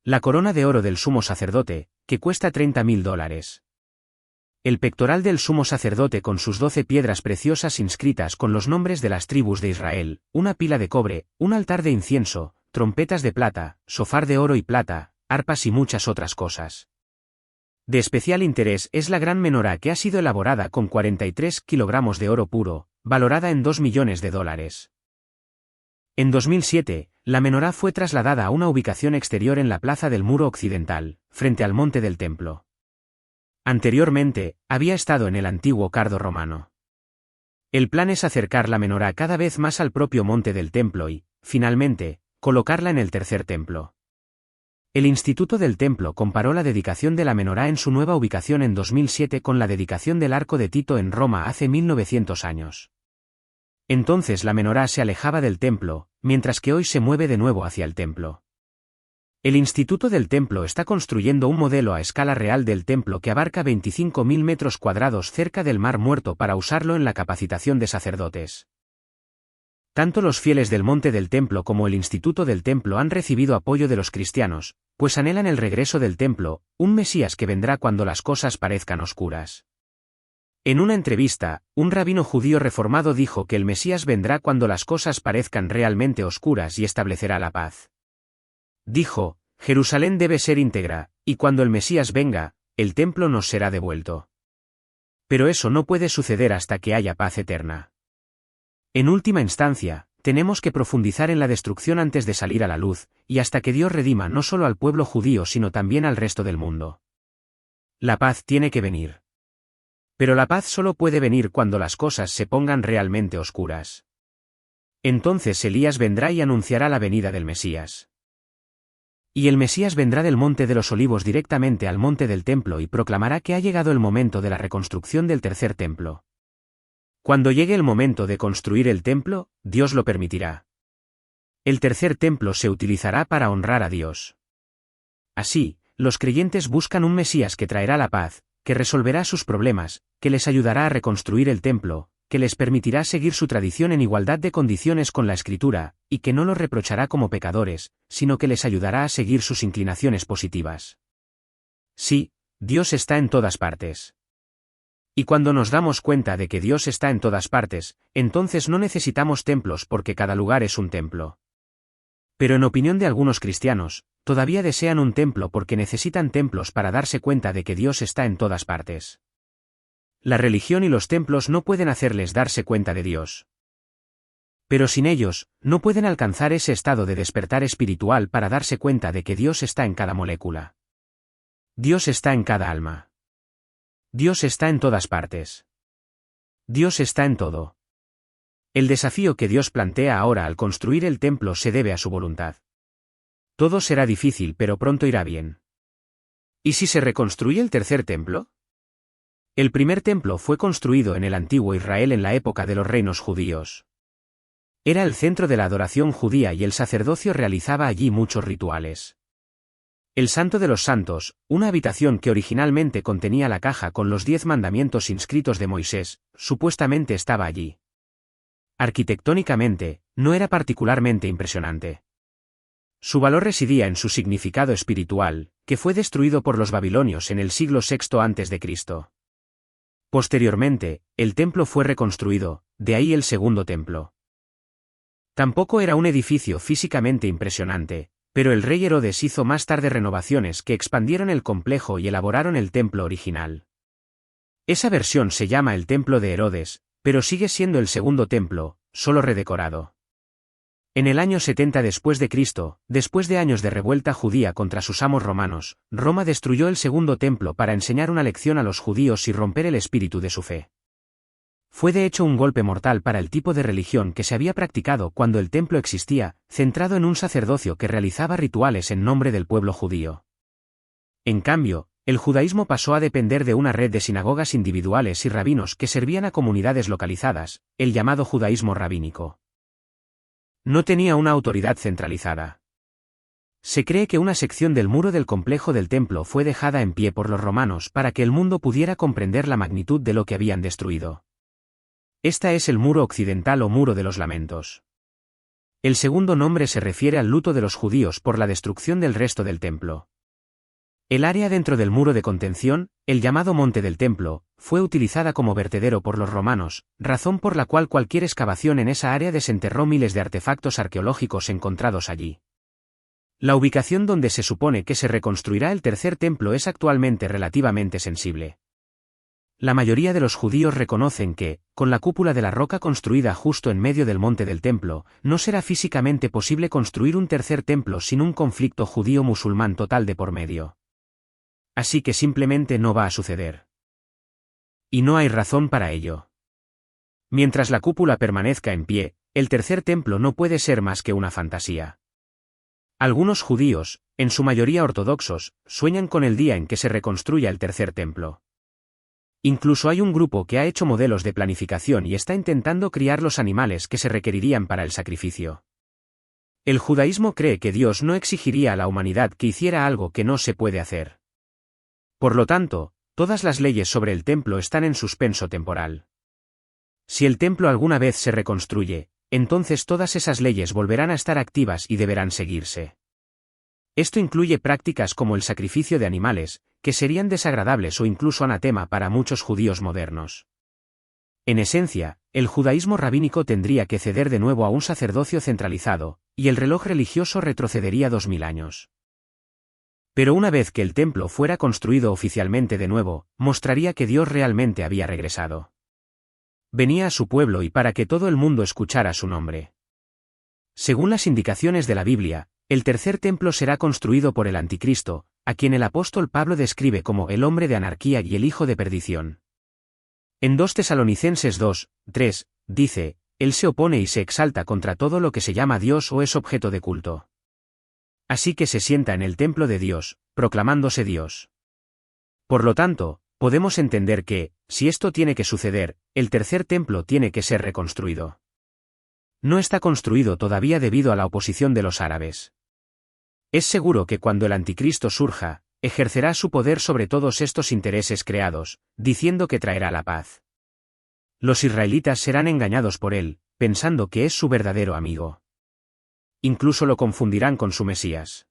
La corona de oro del sumo sacerdote, que cuesta $30.000. El pectoral del sumo sacerdote con sus 12 piedras preciosas inscritas con los nombres de las tribus de Israel, una pila de cobre, un altar de incienso, trompetas de plata, sofar de oro y plata, arpas y muchas otras cosas. De especial interés es la gran menorá que ha sido elaborada con 43 kilogramos de oro puro, valorada en $2 millones. En 2007, la menorá fue trasladada a una ubicación exterior en la plaza del muro occidental, frente al monte del templo. Anteriormente, había estado en el antiguo cardo romano. El plan es acercar la menorá cada vez más al propio monte del templo y, finalmente, colocarla en el tercer templo. El Instituto del Templo comparó la dedicación de la menorá en su nueva ubicación en 2007 con la dedicación del Arco de Tito en Roma hace 1900 años. Entonces la menorá se alejaba del templo, mientras que hoy se mueve de nuevo hacia el templo. El Instituto del Templo está construyendo un modelo a escala real del templo que abarca 25.000 metros cuadrados cerca del Mar Muerto para usarlo en la capacitación de sacerdotes. Tanto los fieles del monte del templo como el Instituto del Templo han recibido apoyo de los cristianos, pues anhelan el regreso del templo, un Mesías que vendrá cuando las cosas parezcan oscuras. En una entrevista, un rabino judío reformado dijo que el Mesías vendrá cuando las cosas parezcan realmente oscuras y establecerá la paz. Dijo, Jerusalén debe ser íntegra, y cuando el Mesías venga, el templo nos será devuelto. Pero eso no puede suceder hasta que haya paz eterna. En última instancia, tenemos que profundizar en la destrucción antes de salir a la luz, y hasta que Dios redima no solo al pueblo judío sino también al resto del mundo. La paz tiene que venir. Pero la paz solo puede venir cuando las cosas se pongan realmente oscuras. Entonces Elías vendrá y anunciará la venida del Mesías. Y el Mesías vendrá del Monte de los Olivos directamente al monte del templo y proclamará que ha llegado el momento de la reconstrucción del tercer templo. Cuando llegue el momento de construir el templo, Dios lo permitirá. El tercer templo se utilizará para honrar a Dios. Así, los creyentes buscan un Mesías que traerá la paz, que resolverá sus problemas, que les ayudará a reconstruir el templo, que les permitirá seguir su tradición en igualdad de condiciones con la Escritura, y que no los reprochará como pecadores, sino que les ayudará a seguir sus inclinaciones positivas. Sí, Dios está en todas partes. Y cuando nos damos cuenta de que Dios está en todas partes, entonces no necesitamos templos porque cada lugar es un templo. Pero en opinión de algunos cristianos, todavía desean un templo porque necesitan templos para darse cuenta de que Dios está en todas partes. La religión y los templos no pueden hacerles darse cuenta de Dios. Pero sin ellos, no pueden alcanzar ese estado de despertar espiritual para darse cuenta de que Dios está en cada molécula. Dios está en cada alma. Dios está en todas partes. Dios está en todo. El desafío que Dios plantea ahora al construir el templo se debe a su voluntad. Todo será difícil, pero pronto irá bien. ¿Y si se reconstruye el tercer templo? El primer templo fue construido en el antiguo Israel en la época de los reinos judíos. Era el centro de la adoración judía y el sacerdocio realizaba allí muchos rituales. El Santo de los Santos, una habitación que originalmente contenía la caja con los 10 mandamientos inscritos de Moisés, supuestamente estaba allí. Arquitectónicamente, no era particularmente impresionante. Su valor residía en su significado espiritual, que fue destruido por los babilonios en el siglo VI a.C. Posteriormente, el templo fue reconstruido, de ahí el segundo templo. Tampoco era un edificio físicamente impresionante, pero el rey Herodes hizo más tarde renovaciones que expandieron el complejo y elaboraron el templo original. Esa versión se llama el Templo de Herodes, pero sigue siendo el segundo templo, solo redecorado. En el año 70 después de Cristo, después de años de revuelta judía contra sus amos romanos, Roma destruyó el segundo templo para enseñar una lección a los judíos y romper el espíritu de su fe. Fue de hecho un golpe mortal para el tipo de religión que se había practicado cuando el templo existía, centrado en un sacerdocio que realizaba rituales en nombre del pueblo judío. En cambio, el judaísmo pasó a depender de una red de sinagogas individuales y rabinos que servían a comunidades localizadas, el llamado judaísmo rabínico. No tenía una autoridad centralizada. Se cree que una sección del muro del complejo del templo fue dejada en pie por los romanos para que el mundo pudiera comprender la magnitud de lo que habían destruido. Esta es el muro occidental o muro de los lamentos. El segundo nombre se refiere al luto de los judíos por la destrucción del resto del templo. El área dentro del muro de contención, el llamado Monte del Templo, fue utilizada como vertedero por los romanos, razón por la cual cualquier excavación en esa área desenterró miles de artefactos arqueológicos encontrados allí. La ubicación donde se supone que se reconstruirá el tercer templo es actualmente relativamente sensible. La mayoría de los judíos reconocen que, con la cúpula de la roca construida justo en medio del monte del templo, no será físicamente posible construir un tercer templo sin un conflicto judío-musulmán total de por medio. Así que simplemente no va a suceder. Y no hay razón para ello. Mientras la cúpula permanezca en pie, el tercer templo no puede ser más que una fantasía. Algunos judíos, en su mayoría ortodoxos, sueñan con el día en que se reconstruya el tercer templo. Incluso hay un grupo que ha hecho modelos de planificación y está intentando criar los animales que se requerirían para el sacrificio. El judaísmo cree que Dios no exigiría a la humanidad que hiciera algo que no se puede hacer. Por lo tanto, todas las leyes sobre el templo están en suspenso temporal. Si el templo alguna vez se reconstruye, entonces todas esas leyes volverán a estar activas y deberán seguirse. Esto incluye prácticas como el sacrificio de animales, que serían desagradables o incluso anatema para muchos judíos modernos. En esencia, el judaísmo rabínico tendría que ceder de nuevo a un sacerdocio centralizado, y el reloj religioso retrocedería 2000 años. Pero una vez que el templo fuera construido oficialmente de nuevo, mostraría que Dios realmente había regresado. Venía a su pueblo y para que todo el mundo escuchara su nombre. Según las indicaciones de la Biblia, el tercer templo será construido por el Anticristo, a quien el apóstol Pablo describe como el hombre de anarquía y el hijo de perdición. En 2 Tesalonicenses 2, 3, dice, él se opone y se exalta contra todo lo que se llama Dios o es objeto de culto. Así que se sienta en el templo de Dios, proclamándose Dios. Por lo tanto, podemos entender que, si esto tiene que suceder, el tercer templo tiene que ser reconstruido. No está construido todavía debido a la oposición de los árabes. Es seguro que cuando el Anticristo surja, ejercerá su poder sobre todos estos intereses creados, diciendo que traerá la paz. Los israelitas serán engañados por él, pensando que es su verdadero amigo. Incluso lo confundirán con su Mesías.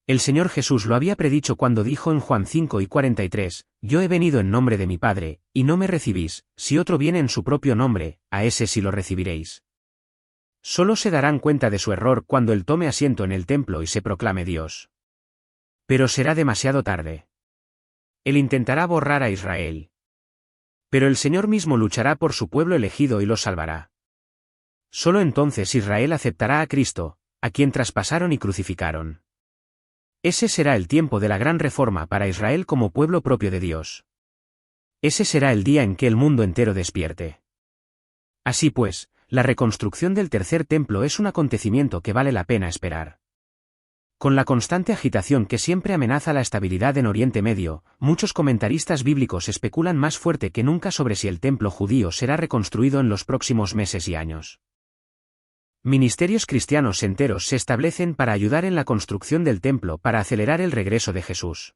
El Señor Jesús lo había predicho cuando dijo en Juan 5:43, yo he venido en nombre de mi Padre, y no me recibís, si otro viene en su propio nombre, a ese sí lo recibiréis. Solo se darán cuenta de su error cuando él tome asiento en el templo y se proclame Dios. Pero será demasiado tarde. Él intentará borrar a Israel. Pero el Señor mismo luchará por su pueblo elegido y lo salvará. Solo entonces Israel aceptará a Cristo, a quien traspasaron y crucificaron. Ese será el tiempo de la gran reforma para Israel como pueblo propio de Dios. Ese será el día en que el mundo entero despierte. Así pues, la reconstrucción del tercer templo es un acontecimiento que vale la pena esperar. Con la constante agitación que siempre amenaza la estabilidad en Oriente Medio, muchos comentaristas bíblicos especulan más fuerte que nunca sobre si el templo judío será reconstruido en los próximos meses y años. Ministerios cristianos enteros se establecen para ayudar en la construcción del templo para acelerar el regreso de Jesús.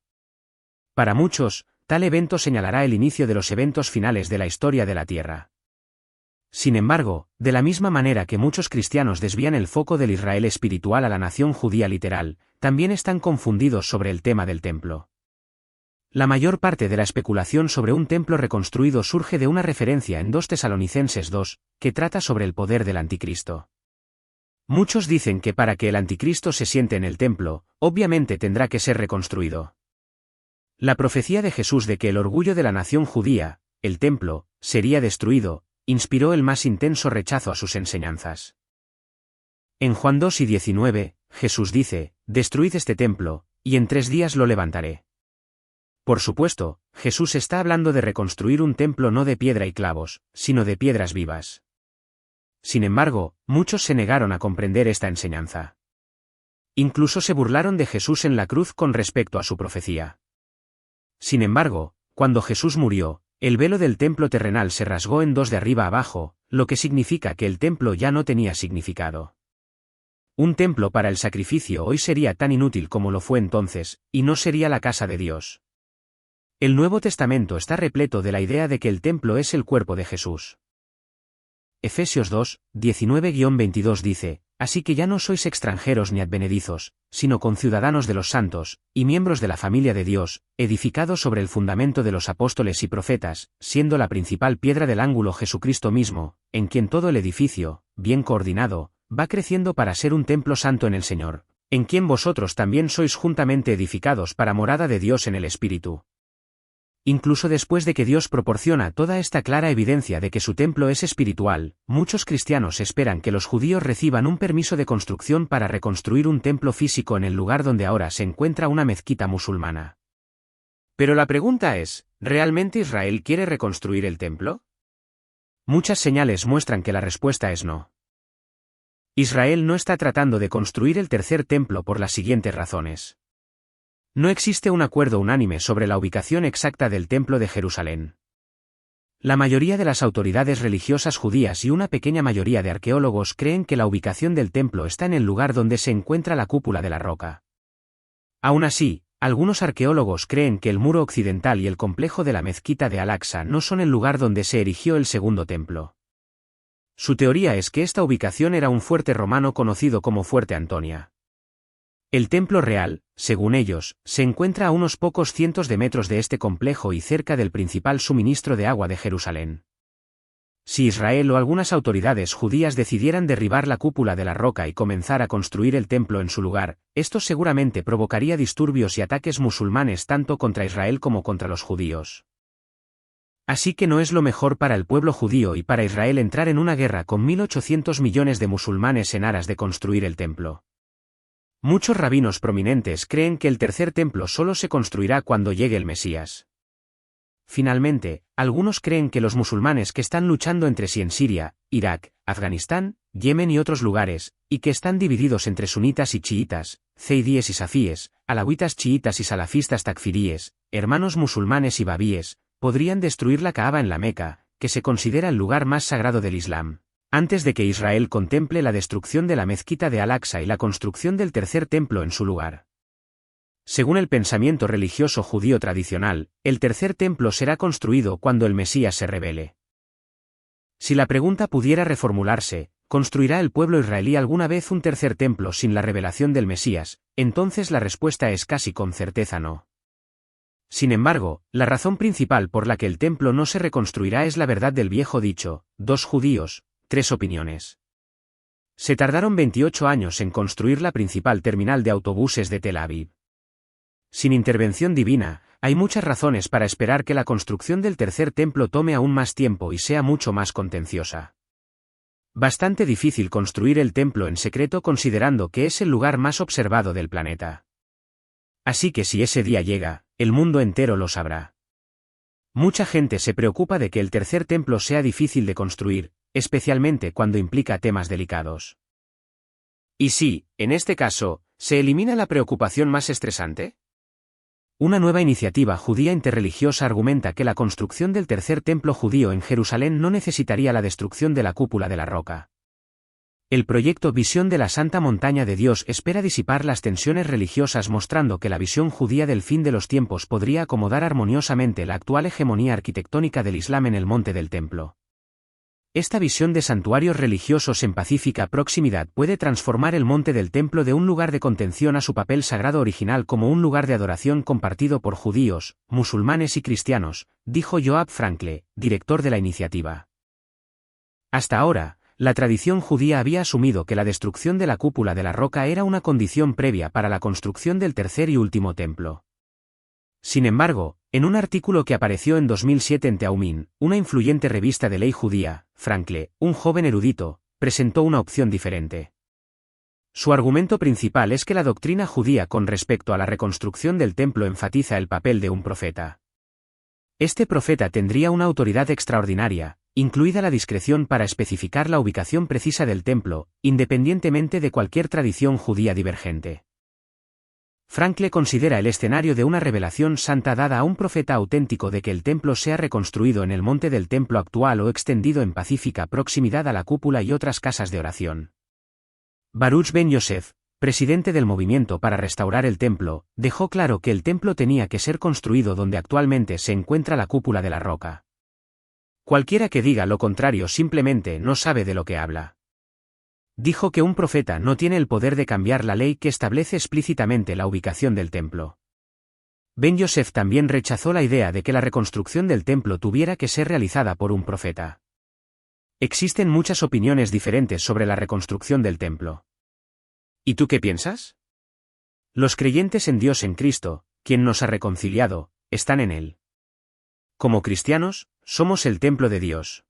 Para muchos, tal evento señalará el inicio de los eventos finales de la historia de la Tierra. Sin embargo, de la misma manera que muchos cristianos desvían el foco del Israel espiritual a la nación judía literal, también están confundidos sobre el tema del templo. La mayor parte de la especulación sobre un templo reconstruido surge de una referencia en 2 Tesalonicenses 2, que trata sobre el poder del anticristo. Muchos dicen que para que el anticristo se siente en el templo, obviamente tendrá que ser reconstruido. La profecía de Jesús de que el orgullo de la nación judía, el templo, sería destruido, inspiró el más intenso rechazo a sus enseñanzas. En Juan 2:19, Jesús dice, «Destruid este templo, y en 3 días lo levantaré». Por supuesto, Jesús está hablando de reconstruir un templo no de piedra y clavos, sino de piedras vivas. Sin embargo, muchos se negaron a comprender esta enseñanza. Incluso se burlaron de Jesús en la cruz con respecto a su profecía. Sin embargo, cuando Jesús murió, el velo del templo terrenal se rasgó en 2 de arriba abajo, lo que significa que el templo ya no tenía significado. Un templo para el sacrificio hoy sería tan inútil como lo fue entonces, y no sería la casa de Dios. El Nuevo Testamento está repleto de la idea de que el templo es el cuerpo de Jesús. Efesios 2, 19-22 dice, «Así que ya no sois extranjeros ni advenedizos, sino conciudadanos de los santos, y miembros de la familia de Dios, edificados sobre el fundamento de los apóstoles y profetas, siendo la principal piedra del ángulo Jesucristo mismo, en quien todo el edificio, bien coordinado, va creciendo para ser un templo santo en el Señor, en quien vosotros también sois juntamente edificados para morada de Dios en el Espíritu». Incluso después de que Dios proporciona toda esta clara evidencia de que su templo es espiritual, muchos cristianos esperan que los judíos reciban un permiso de construcción para reconstruir un templo físico en el lugar donde ahora se encuentra una mezquita musulmana. Pero la pregunta es, ¿realmente Israel quiere reconstruir el templo? Muchas señales muestran que la respuesta es no. Israel no está tratando de construir el tercer templo por las siguientes razones. No existe un acuerdo unánime sobre la ubicación exacta del Templo de Jerusalén. La mayoría de las autoridades religiosas judías y una pequeña mayoría de arqueólogos creen que la ubicación del templo está en el lugar donde se encuentra la cúpula de la roca. Aún así, algunos arqueólogos creen que el muro occidental y el complejo de la mezquita de Al-Aqsa no son el lugar donde se erigió el segundo templo. Su teoría es que esta ubicación era un fuerte romano conocido como Fuerte Antonia. El templo real, según ellos, se encuentra a unos pocos cientos de metros de este complejo y cerca del principal suministro de agua de Jerusalén. Si Israel o algunas autoridades judías decidieran derribar la cúpula de la roca y comenzar a construir el templo en su lugar, esto seguramente provocaría disturbios y ataques musulmanes tanto contra Israel como contra los judíos. Así que no es lo mejor para el pueblo judío y para Israel entrar en una guerra con 1.800 millones de musulmanes en aras de construir el templo. Muchos rabinos prominentes creen que el tercer templo solo se construirá cuando llegue el Mesías. Finalmente, algunos creen que los musulmanes que están luchando entre sí en Siria, Irak, Afganistán, Yemen y otros lugares, y que están divididos entre sunitas y chiitas, zeidíes y safíes, alawitas chiitas y salafistas takfiríes, hermanos musulmanes y babíes, podrían destruir la Kaaba en la Meca, que se considera el lugar más sagrado del Islam, antes de que Israel contemple la destrucción de la mezquita de Al-Aqsa y la construcción del tercer templo en su lugar. Según el pensamiento religioso judío tradicional, el tercer templo será construido cuando el Mesías se revele. Si la pregunta pudiera reformularse, ¿construirá el pueblo israelí alguna vez un tercer templo sin la revelación del Mesías? Entonces la respuesta es casi con certeza no. Sin embargo, la razón principal por la que el templo no se reconstruirá es la verdad del viejo dicho, 2 judíos, 3 opiniones. Se tardaron 28 años en construir la principal terminal de autobuses de Tel Aviv. Sin intervención divina, hay muchas razones para esperar que la construcción del tercer templo tome aún más tiempo y sea mucho más contenciosa. Bastante difícil construir el templo en secreto considerando que es el lugar más observado del planeta. Así que si ese día llega, el mundo entero lo sabrá. Mucha gente se preocupa de que el tercer templo sea difícil de construir, especialmente cuando implica temas delicados. ¿Y si, en este caso, se elimina la preocupación más estresante? Una nueva iniciativa judía interreligiosa argumenta que la construcción del tercer templo judío en Jerusalén no necesitaría la destrucción de la cúpula de la roca. El proyecto Visión de la Santa Montaña de Dios espera disipar las tensiones religiosas mostrando que la visión judía del fin de los tiempos podría acomodar armoniosamente la actual hegemonía arquitectónica del Islam en el monte del templo. Esta visión de santuarios religiosos en pacífica proximidad puede transformar el monte del templo de un lugar de contención a su papel sagrado original como un lugar de adoración compartido por judíos, musulmanes y cristianos, dijo Yoav Frankle, director de la iniciativa. Hasta ahora, la tradición judía había asumido que la destrucción de la cúpula de la roca era una condición previa para la construcción del tercer y último templo. Sin embargo, en un artículo que apareció en 2007 en Teaumin, una influyente revista de ley judía, Frankle, un joven erudito, presentó una opción diferente. Su argumento principal es que la doctrina judía con respecto a la reconstrucción del templo enfatiza el papel de un profeta. Este profeta tendría una autoridad extraordinaria, incluida la discreción para especificar la ubicación precisa del templo, independientemente de cualquier tradición judía divergente. Frankle considera el escenario de una revelación santa dada a un profeta auténtico de que el templo sea reconstruido en el monte del templo actual o extendido en pacífica proximidad a la cúpula y otras casas de oración. Baruch Ben Yosef, presidente del movimiento para restaurar el templo, dejó claro que el templo tenía que ser construido donde actualmente se encuentra la cúpula de la roca. Cualquiera que diga lo contrario simplemente no sabe de lo que habla. Dijo que un profeta no tiene el poder de cambiar la ley que establece explícitamente la ubicación del templo. Ben Yosef también rechazó la idea de que la reconstrucción del templo tuviera que ser realizada por un profeta. Existen muchas opiniones diferentes sobre la reconstrucción del templo. ¿Y tú qué piensas? Los creyentes en Dios en Cristo, quien nos ha reconciliado, están en Él. Como cristianos, somos el templo de Dios.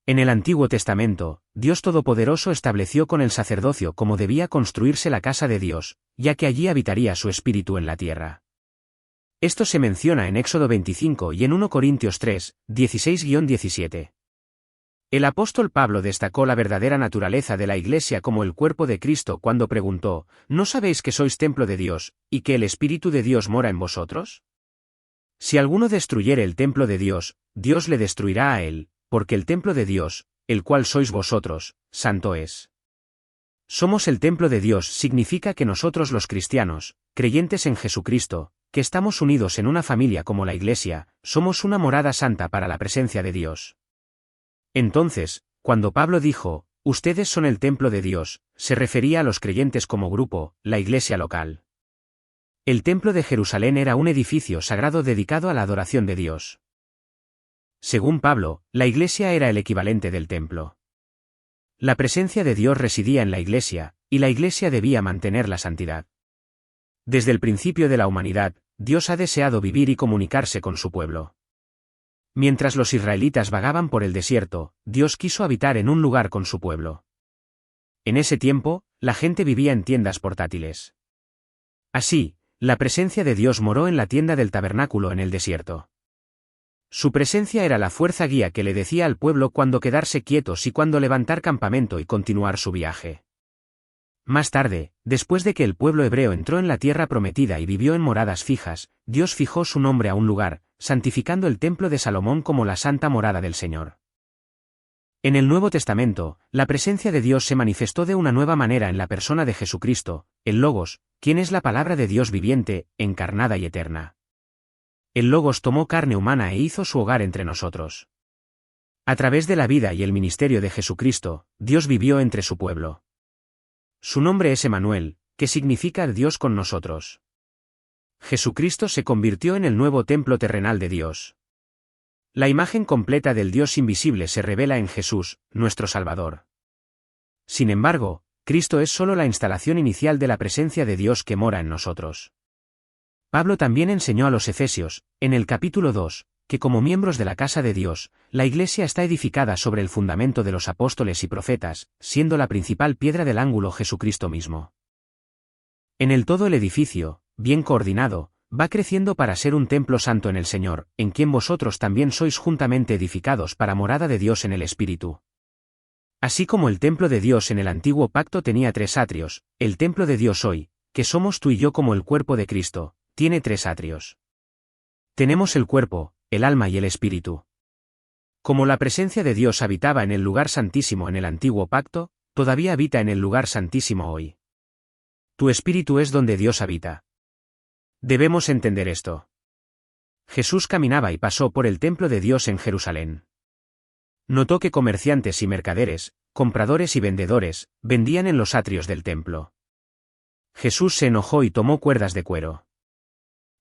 En el Antiguo Testamento, Dios Todopoderoso estableció con el sacerdocio cómo debía construirse la casa de Dios, ya que allí habitaría su espíritu en la tierra. Esto se menciona en Éxodo 25 y en 1 Corintios 3, 16-17. El apóstol Pablo destacó la verdadera naturaleza de la Iglesia como el cuerpo de Cristo cuando preguntó, ¿no sabéis que sois templo de Dios, y que el Espíritu de Dios mora en vosotros? Si alguno destruyere el templo de Dios, Dios le destruirá a él, porque el templo de Dios, el cual sois vosotros, santo es. Somos el templo de Dios significa que nosotros los cristianos, creyentes en Jesucristo, que estamos unidos en una familia como la Iglesia, somos una morada santa para la presencia de Dios. Entonces, cuando Pablo dijo, ustedes son el templo de Dios, se refería a los creyentes como grupo, la Iglesia local. El templo de Jerusalén era un edificio sagrado dedicado a la adoración de Dios. Según Pablo, la Iglesia era el equivalente del templo. La presencia de Dios residía en la Iglesia, y la Iglesia debía mantener la santidad. Desde el principio de la humanidad, Dios ha deseado vivir y comunicarse con su pueblo. Mientras los israelitas vagaban por el desierto, Dios quiso habitar en un lugar con su pueblo. En ese tiempo, la gente vivía en tiendas portátiles. Así, la presencia de Dios moró en la tienda del tabernáculo en el desierto. Su presencia era la fuerza guía que le decía al pueblo cuándo quedarse quietos y cuándo levantar campamento y continuar su viaje. Más tarde, después de que el pueblo hebreo entró en la tierra prometida y vivió en moradas fijas, Dios fijó su nombre a un lugar, santificando el templo de Salomón como la santa morada del Señor. En el Nuevo Testamento, la presencia de Dios se manifestó de una nueva manera en la persona de Jesucristo, el Logos, quien es la palabra de Dios viviente, encarnada y eterna. El Logos tomó carne humana e hizo su hogar entre nosotros. A través de la vida y el ministerio de Jesucristo, Dios vivió entre su pueblo. Su nombre es Emanuel, que significa Dios con nosotros. Jesucristo se convirtió en el nuevo templo terrenal de Dios. La imagen completa del Dios invisible se revela en Jesús, nuestro Salvador. Sin embargo, Cristo es solo la instalación inicial de la presencia de Dios que mora en nosotros. Pablo también enseñó a los Efesios, en el capítulo 2, que como miembros de la casa de Dios, la Iglesia está edificada sobre el fundamento de los apóstoles y profetas, siendo la principal piedra del ángulo Jesucristo mismo. En el todo el edificio, bien coordinado, va creciendo para ser un templo santo en el Señor, en quien vosotros también sois juntamente edificados para morada de Dios en el Espíritu. Así como el templo de Dios en el antiguo pacto tenía 3 atrios, el templo de Dios hoy, que somos tú y yo como el cuerpo de Cristo, tiene 3 atrios. Tenemos el cuerpo, el alma y el espíritu. Como la presencia de Dios habitaba en el lugar santísimo en el antiguo pacto, todavía habita en el lugar santísimo hoy. Tu espíritu es donde Dios habita. Debemos entender esto. Jesús caminaba y pasó por el templo de Dios en Jerusalén. Notó que comerciantes y mercaderes, compradores y vendedores, vendían en los atrios del templo. Jesús se enojó y tomó cuerdas de cuero.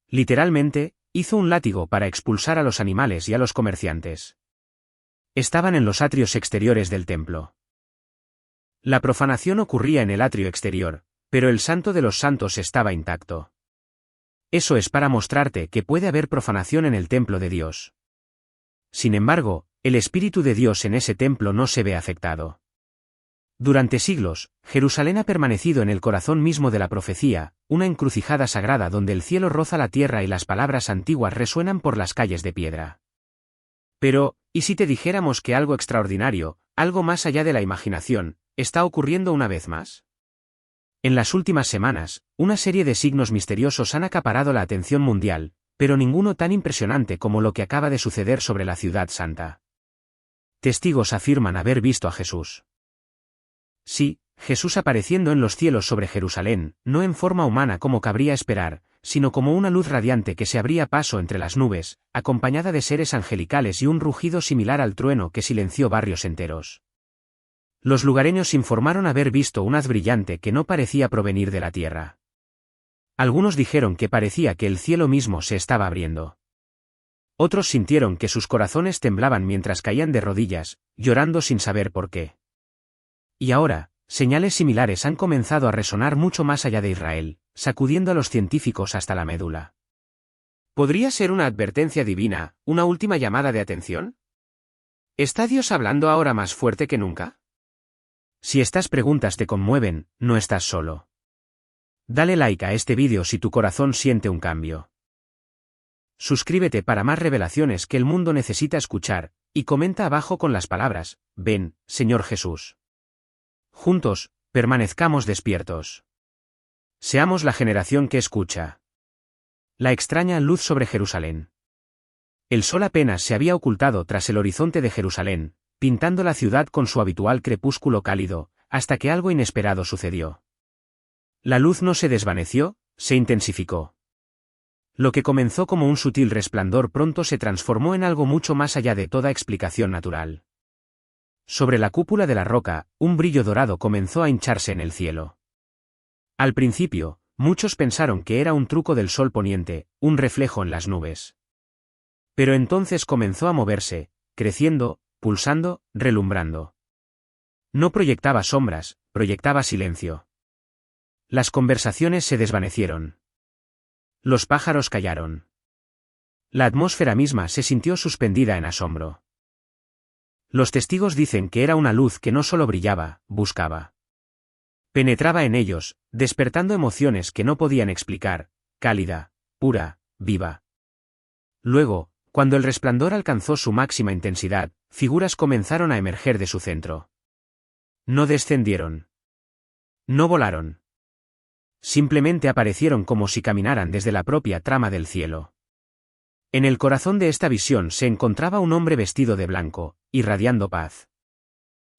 Literalmente, hizo un látigo para expulsar a los animales y a los comerciantes. Estaban en los atrios exteriores del templo. La profanación ocurría en el atrio exterior, pero el Santo de los Santos estaba intacto. Eso es para mostrarte que puede haber profanación en el templo de Dios. Sin embargo, el Espíritu de Dios en ese templo no se ve afectado. Durante siglos, Jerusalén ha permanecido en el corazón mismo de la profecía, una encrucijada sagrada donde el cielo roza la tierra y las palabras antiguas resuenan por las calles de piedra. Pero, ¿y si te dijéramos que algo extraordinario, algo más allá de la imaginación, está ocurriendo una vez más? En las últimas semanas, una serie de signos misteriosos han acaparado la atención mundial, pero ninguno tan impresionante como lo que acaba de suceder sobre la ciudad santa. Testigos afirman haber visto a Jesús. Sí, Jesús apareciendo en los cielos sobre Jerusalén, no en forma humana como cabría esperar, sino como una luz radiante que se abría paso entre las nubes, acompañada de seres angelicales y un rugido similar al trueno que silenció barrios enteros. Los lugareños informaron haber visto un haz brillante que no parecía provenir de la tierra. Algunos dijeron que parecía que el cielo mismo se estaba abriendo. Otros sintieron que sus corazones temblaban mientras caían de rodillas, llorando sin saber por qué. Y ahora, señales similares han comenzado a resonar mucho más allá de Israel, sacudiendo a los científicos hasta la médula. ¿Podría ser una advertencia divina, una última llamada de atención? ¿Está Dios hablando ahora más fuerte que nunca? Si estas preguntas te conmueven, no estás solo. Dale like a este vídeo si tu corazón siente un cambio. Suscríbete para más revelaciones que el mundo necesita escuchar, y comenta abajo con las palabras, ven, Señor Jesús. Juntos, permanezcamos despiertos. Seamos la generación que escucha. La extraña luz sobre Jerusalén. El sol apenas se había ocultado tras el horizonte de Jerusalén, pintando la ciudad con su habitual crepúsculo cálido, hasta que algo inesperado sucedió. La luz no se desvaneció, se intensificó. Lo que comenzó como un sutil resplandor pronto se transformó en algo mucho más allá de toda explicación natural. Sobre la cúpula de la roca, un brillo dorado comenzó a hincharse en el cielo. Al principio, muchos pensaron que era un truco del sol poniente, un reflejo en las nubes. Pero entonces comenzó a moverse, creciendo, pulsando, relumbrando. No proyectaba sombras, proyectaba silencio. Las conversaciones se desvanecieron. Los pájaros callaron. La atmósfera misma se sintió suspendida en asombro. Los testigos dicen que era una luz que no solo brillaba, buscaba. Penetraba en ellos, despertando emociones que no podían explicar, cálida, pura, viva. Luego, cuando el resplandor alcanzó su máxima intensidad, figuras comenzaron a emerger de su centro. No descendieron. No volaron. Simplemente aparecieron como si caminaran desde la propia trama del cielo. En el corazón de esta visión se encontraba un hombre vestido de blanco, irradiando paz.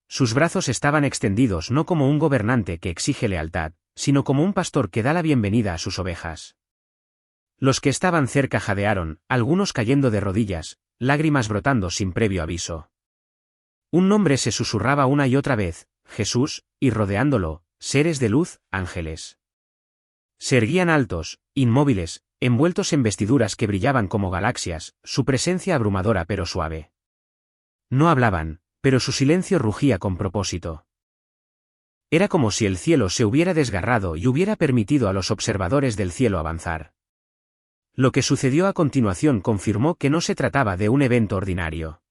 Sus brazos estaban extendidos no como un gobernante que exige lealtad, sino como un pastor que da la bienvenida a sus ovejas. Los que estaban cerca jadearon, algunos cayendo de rodillas, lágrimas brotando sin previo aviso. Un nombre se susurraba una y otra vez, Jesús, y rodeándolo, seres de luz, ángeles. Se erguían altos, inmóviles, envueltos en vestiduras que brillaban como galaxias, su presencia abrumadora pero suave. No hablaban, pero su silencio rugía con propósito. Era como si el cielo se hubiera desgarrado y hubiera permitido a los observadores del cielo avanzar. Lo que sucedió a continuación confirmó que no se trataba de un evento ordinario.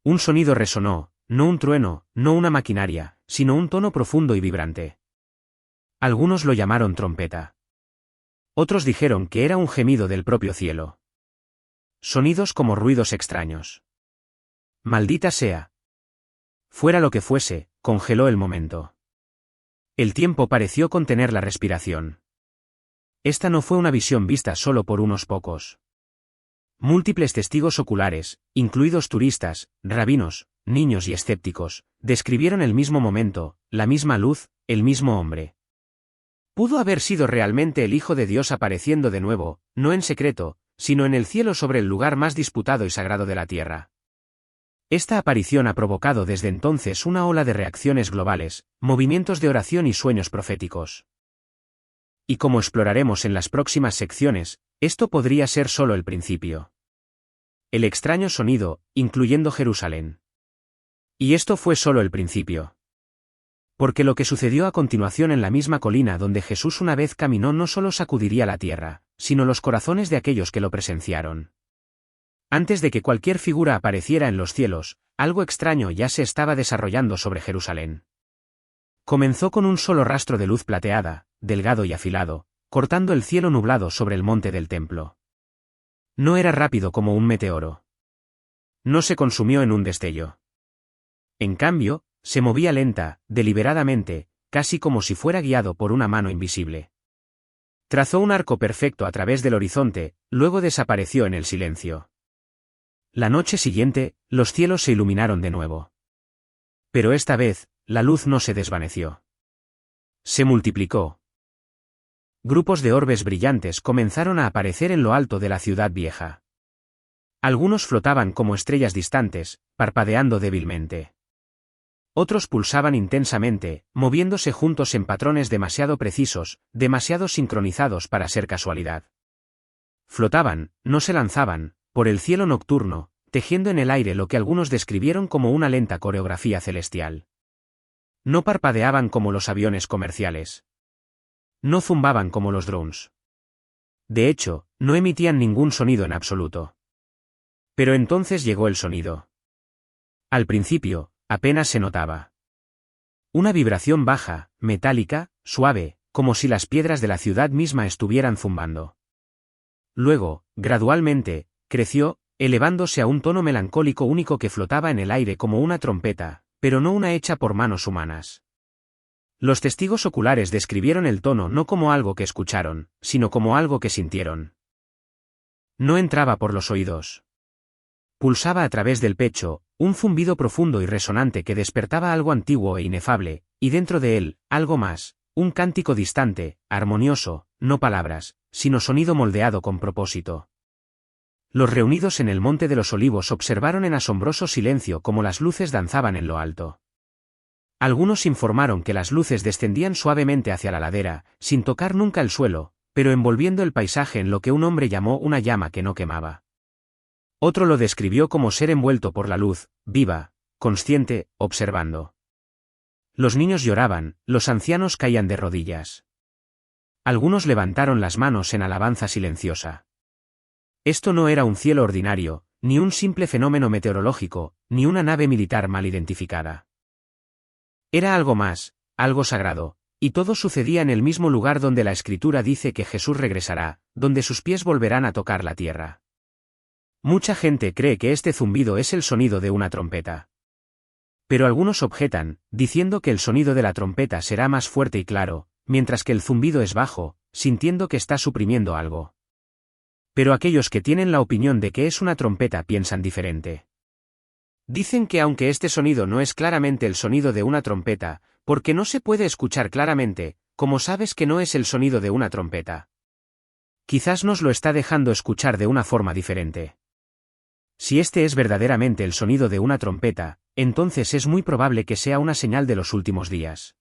Un sonido resonó, no un trueno, no una maquinaria, sino un tono profundo y vibrante. Algunos lo llamaron trompeta. Otros dijeron que era un gemido del propio cielo. Sonidos como ruidos extraños. Maldita sea. Fuera lo que fuese, congeló el momento. El tiempo pareció contener la respiración. Esta no fue una visión vista solo por unos pocos. Múltiples testigos oculares, incluidos turistas, rabinos, niños y escépticos, describieron el mismo momento, la misma luz, el mismo hombre. Pudo haber sido realmente el Hijo de Dios apareciendo de nuevo, no en secreto, sino en el cielo sobre el lugar más disputado y sagrado de la tierra. Esta aparición ha provocado desde entonces una ola de reacciones globales, movimientos de oración y sueños proféticos. Y como exploraremos en las próximas secciones, esto podría ser solo el principio. El extraño sonido, incluyendo Jerusalén. Y esto fue solo el principio. Porque lo que sucedió a continuación en la misma colina donde Jesús una vez caminó no solo sacudiría la tierra, sino los corazones de aquellos que lo presenciaron. Antes de que cualquier figura apareciera en los cielos, algo extraño ya se estaba desarrollando sobre Jerusalén. Comenzó con un solo rastro de luz plateada, delgado y afilado, cortando el cielo nublado sobre el monte del templo. No era rápido como un meteoro. No se consumió en un destello. En cambio, se movía lenta, deliberadamente, casi como si fuera guiado por una mano invisible. Trazó un arco perfecto a través del horizonte, luego desapareció en el silencio. La noche siguiente, los cielos se iluminaron de nuevo. Pero esta vez, la luz no se desvaneció. Se multiplicó. Grupos de orbes brillantes comenzaron a aparecer en lo alto de la ciudad vieja. Algunos flotaban como estrellas distantes, parpadeando débilmente. Otros pulsaban intensamente, moviéndose juntos en patrones demasiado precisos, demasiado sincronizados para ser casualidad. Flotaban, no se lanzaban, por el cielo nocturno, tejiendo en el aire lo que algunos describieron como una lenta coreografía celestial. No parpadeaban como los aviones comerciales. No zumbaban como los drones. De hecho, no emitían ningún sonido en absoluto. Pero entonces llegó el sonido. Al principio, apenas se notaba. Una vibración baja, metálica, suave, como si las piedras de la ciudad misma estuvieran zumbando. Luego, gradualmente, creció, elevándose a un tono melancólico único que flotaba en el aire como una trompeta, pero no una hecha por manos humanas. Los testigos oculares describieron el tono no como algo que escucharon, sino como algo que sintieron. No entraba por los oídos. Pulsaba a través del pecho, un zumbido profundo y resonante que despertaba algo antiguo e inefable, y dentro de él, algo más, un cántico distante, armonioso, no palabras, sino sonido moldeado con propósito. Los reunidos en el Monte de los Olivos observaron en asombroso silencio cómo las luces danzaban en lo alto. Algunos informaron que las luces descendían suavemente hacia la ladera, sin tocar nunca el suelo, pero envolviendo el paisaje en lo que un hombre llamó una llama que no quemaba. Otro lo describió como ser envuelto por la luz, viva, consciente, observando. Los niños lloraban, los ancianos caían de rodillas. Algunos levantaron las manos en alabanza silenciosa. Esto no era un cielo ordinario, ni un simple fenómeno meteorológico, ni una nave militar mal identificada. Era algo más, algo sagrado, y todo sucedía en el mismo lugar donde la Escritura dice que Jesús regresará, donde sus pies volverán a tocar la tierra. Mucha gente cree que este zumbido es el sonido de una trompeta. Pero algunos objetan, diciendo que el sonido de la trompeta será más fuerte y claro, mientras que el zumbido es bajo, sintiendo que está suprimiendo algo. Pero aquellos que tienen la opinión de que es una trompeta piensan diferente. Dicen que aunque este sonido no es claramente el sonido de una trompeta, porque no se puede escuchar claramente, ¿cómo sabes que no es el sonido de una trompeta? Quizás nos lo está dejando escuchar de una forma diferente. Si este es verdaderamente el sonido de una trompeta, entonces es muy probable que sea una señal de los últimos días.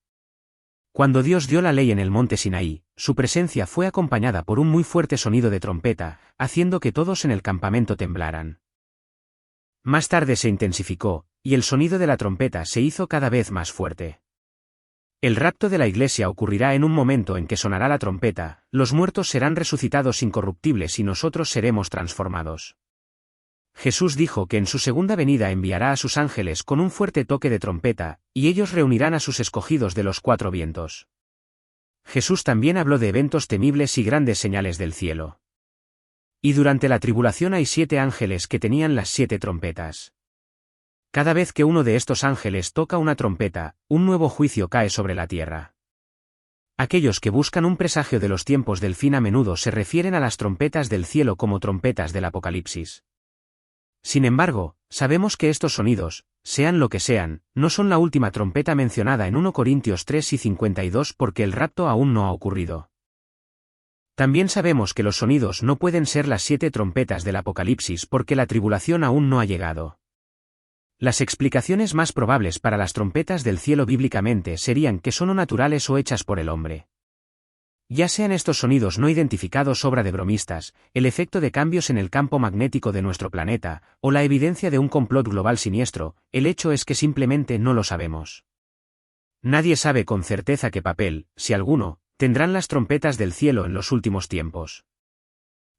Cuando Dios dio la ley en el monte Sinaí, su presencia fue acompañada por un muy fuerte sonido de trompeta, haciendo que todos en el campamento temblaran. Más tarde se intensificó, y el sonido de la trompeta se hizo cada vez más fuerte. El rapto de la Iglesia ocurrirá en un momento en que sonará la trompeta, los muertos serán resucitados incorruptibles y nosotros seremos transformados. Jesús dijo que en su segunda venida enviará a sus ángeles con un fuerte toque de trompeta, y ellos reunirán a sus escogidos de los cuatro vientos. Jesús también habló de eventos temibles y grandes señales del cielo. Y durante la tribulación hay 7 ángeles que tenían las 7 trompetas. Cada vez que uno de estos ángeles toca una trompeta, un nuevo juicio cae sobre la tierra. Aquellos que buscan un presagio de los tiempos del fin a menudo se refieren a las trompetas del cielo como trompetas del Apocalipsis. Sin embargo, sabemos que estos sonidos, sean lo que sean, no son la última trompeta mencionada en 1 Corintios 3 y 52 porque el rapto aún no ha ocurrido. También sabemos que los sonidos no pueden ser las 7 trompetas del Apocalipsis porque la tribulación aún no ha llegado. Las explicaciones más probables para las trompetas del cielo bíblicamente serían que son o naturales o hechas por el hombre. Ya sean estos sonidos no identificados obra de bromistas, el efecto de cambios en el campo magnético de nuestro planeta, o la evidencia de un complot global siniestro, el hecho es que simplemente no lo sabemos. Nadie sabe con certeza qué papel, si alguno, tendrán las trompetas del cielo en los últimos tiempos.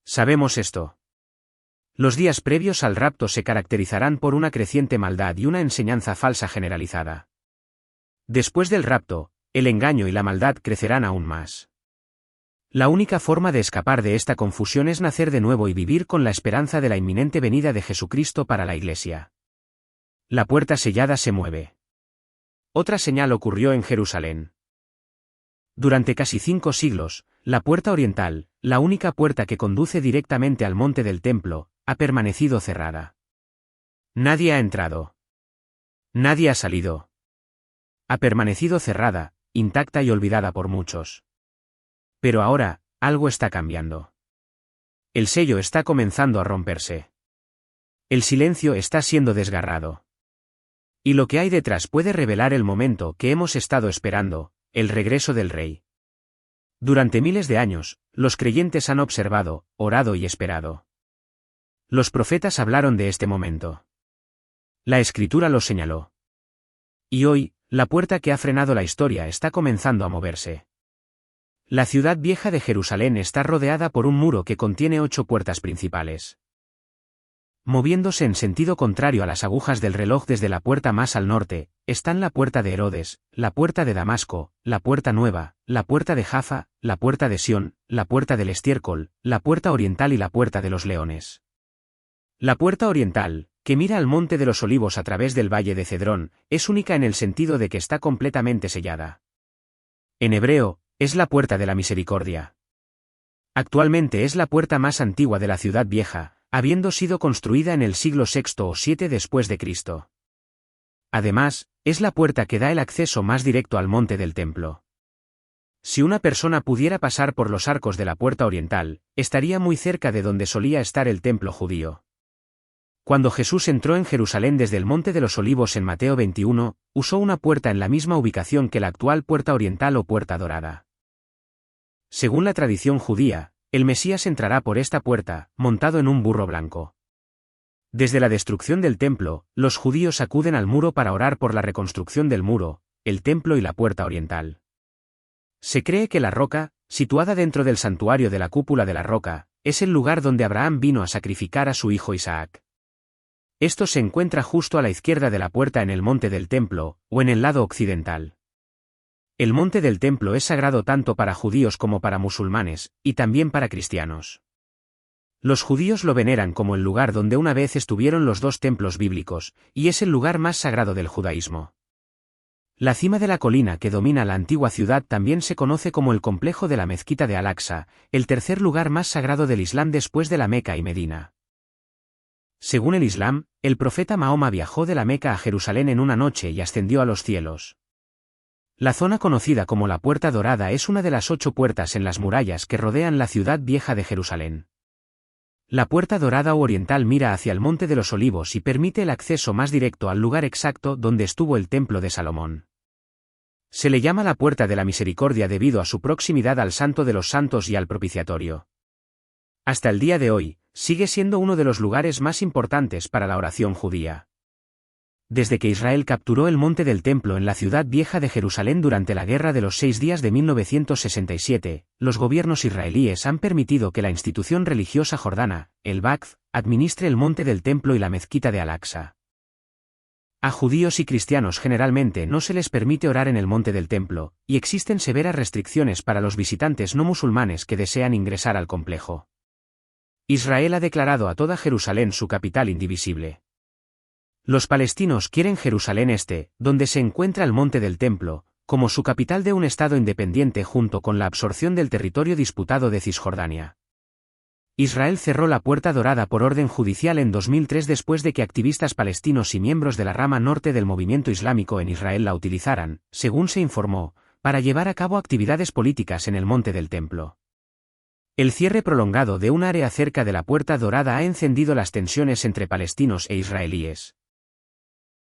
Sabemos esto. Los días previos al rapto se caracterizarán por una creciente maldad y una enseñanza falsa generalizada. Después del rapto, el engaño y la maldad crecerán aún más. La única forma de escapar de esta confusión es nacer de nuevo y vivir con la esperanza de la inminente venida de Jesucristo para la Iglesia. La puerta sellada se mueve. Otra señal ocurrió en Jerusalén. Durante casi 5 siglos, la puerta oriental, la única puerta que conduce directamente al monte del templo, ha permanecido cerrada. Nadie ha entrado. Nadie ha salido. Ha permanecido cerrada, intacta y olvidada por muchos. Pero ahora, algo está cambiando. El sello está comenzando a romperse. El silencio está siendo desgarrado. Y lo que hay detrás puede revelar el momento que hemos estado esperando, el regreso del Rey. Durante miles de años, los creyentes han observado, orado y esperado. Los profetas hablaron de este momento. La Escritura lo señaló. Y hoy, la puerta que ha frenado la historia está comenzando a moverse. La ciudad vieja de Jerusalén está rodeada por un muro que contiene 8 puertas principales. Moviéndose en sentido contrario a las agujas del reloj desde la puerta más al norte, están la puerta de Herodes, la puerta de Damasco, la puerta nueva, la puerta de Jafa, la puerta de Sión, la puerta del estiércol, la puerta oriental y la puerta de los leones. La puerta oriental, que mira al monte de los olivos a través del valle de Cedrón, es única en el sentido de que está completamente sellada. En hebreo, es la puerta de la misericordia. Actualmente es la puerta más antigua de la ciudad vieja, habiendo sido construida en el siglo VI o VII después de Cristo. Además, es la puerta que da el acceso más directo al monte del templo. Si una persona pudiera pasar por los arcos de la puerta oriental, estaría muy cerca de donde solía estar el templo judío. Cuando Jesús entró en Jerusalén desde el Monte de los Olivos en Mateo 21, usó una puerta en la misma ubicación que la actual puerta oriental o puerta dorada. Según la tradición judía, el Mesías entrará por esta puerta, montado en un burro blanco. Desde la destrucción del templo, los judíos acuden al muro para orar por la reconstrucción del muro, el templo y la puerta oriental. Se cree que la roca, situada dentro del santuario de la cúpula de la roca, es el lugar donde Abraham vino a sacrificar a su hijo Isaac. Esto se encuentra justo a la izquierda de la puerta en el monte del templo, o en el lado occidental. El monte del templo es sagrado tanto para judíos como para musulmanes, y también para cristianos. Los judíos lo veneran como el lugar donde una vez estuvieron los 2 templos bíblicos, y es el lugar más sagrado del judaísmo. La cima de la colina que domina la antigua ciudad también se conoce como el complejo de la mezquita de Al-Aqsa, el tercer lugar más sagrado del Islam después de la Meca y Medina. Según el Islam, el profeta Mahoma viajó de la Meca a Jerusalén en una noche y ascendió a los cielos. La zona conocida como la Puerta Dorada es una de las 8 puertas en las murallas que rodean la ciudad vieja de Jerusalén. La Puerta Dorada o oriental mira hacia el Monte de los Olivos y permite el acceso más directo al lugar exacto donde estuvo el Templo de Salomón. Se le llama la Puerta de la Misericordia debido a su proximidad al Santo de los Santos y al propiciatorio. Hasta el día de hoy, sigue siendo uno de los lugares más importantes para la oración judía. Desde que Israel capturó el monte del Templo en la ciudad vieja de Jerusalén durante la Guerra de los 6 días de 1967, los gobiernos israelíes han permitido que la institución religiosa jordana, el Waqf, administre el monte del Templo y la mezquita de Al-Aqsa. A judíos y cristianos generalmente no se les permite orar en el monte del Templo, y existen severas restricciones para los visitantes no musulmanes que desean ingresar al complejo. Israel ha declarado a toda Jerusalén su capital indivisible. Los palestinos quieren Jerusalén Este, donde se encuentra el monte del Templo, como su capital de un estado independiente junto con la absorción del territorio disputado de Cisjordania. Israel cerró la Puerta Dorada por orden judicial en 2003 después de que activistas palestinos y miembros de la rama norte del movimiento islámico en Israel la utilizaran, según se informó, para llevar a cabo actividades políticas en el monte del Templo. El cierre prolongado de un área cerca de la Puerta Dorada ha encendido las tensiones entre palestinos e israelíes.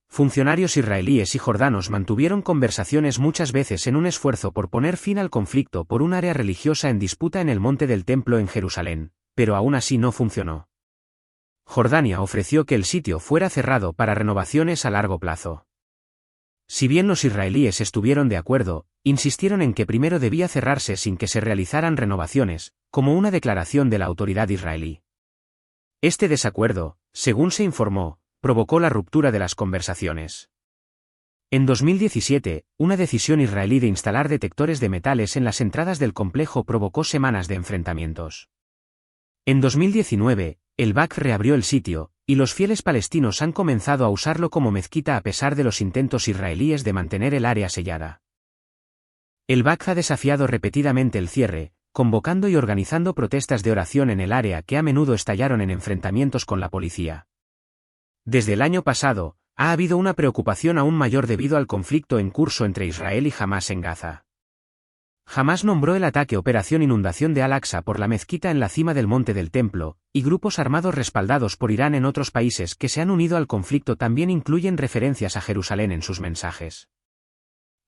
Funcionarios israelíes y jordanos mantuvieron conversaciones muchas veces en un esfuerzo por poner fin al conflicto por un área religiosa en disputa en el monte del Templo en Jerusalén, pero aún así no funcionó. Jordania ofreció que el sitio fuera cerrado para renovaciones a largo plazo. Si bien los israelíes estuvieron de acuerdo, insistieron en que primero debía cerrarse sin que se realizaran renovaciones, como una declaración de la autoridad israelí. Este desacuerdo, según se informó, provocó la ruptura de las conversaciones. En 2017, una decisión israelí de instalar detectores de metales en las entradas del complejo provocó semanas de enfrentamientos. En 2019, el Waqf reabrió el sitio, y los fieles palestinos han comenzado a usarlo como mezquita a pesar de los intentos israelíes de mantener el área sellada. El Waqf ha desafiado repetidamente el cierre, convocando y organizando protestas de oración en el área que a menudo estallaron en enfrentamientos con la policía. Desde el año pasado, ha habido una preocupación aún mayor debido al conflicto en curso entre Israel y Hamás en Gaza. Hamás nombró el ataque Operación Inundación de Al-Aqsa por la mezquita en la cima del monte del Templo, y grupos armados respaldados por Irán en otros países que se han unido al conflicto también incluyen referencias a Jerusalén en sus mensajes.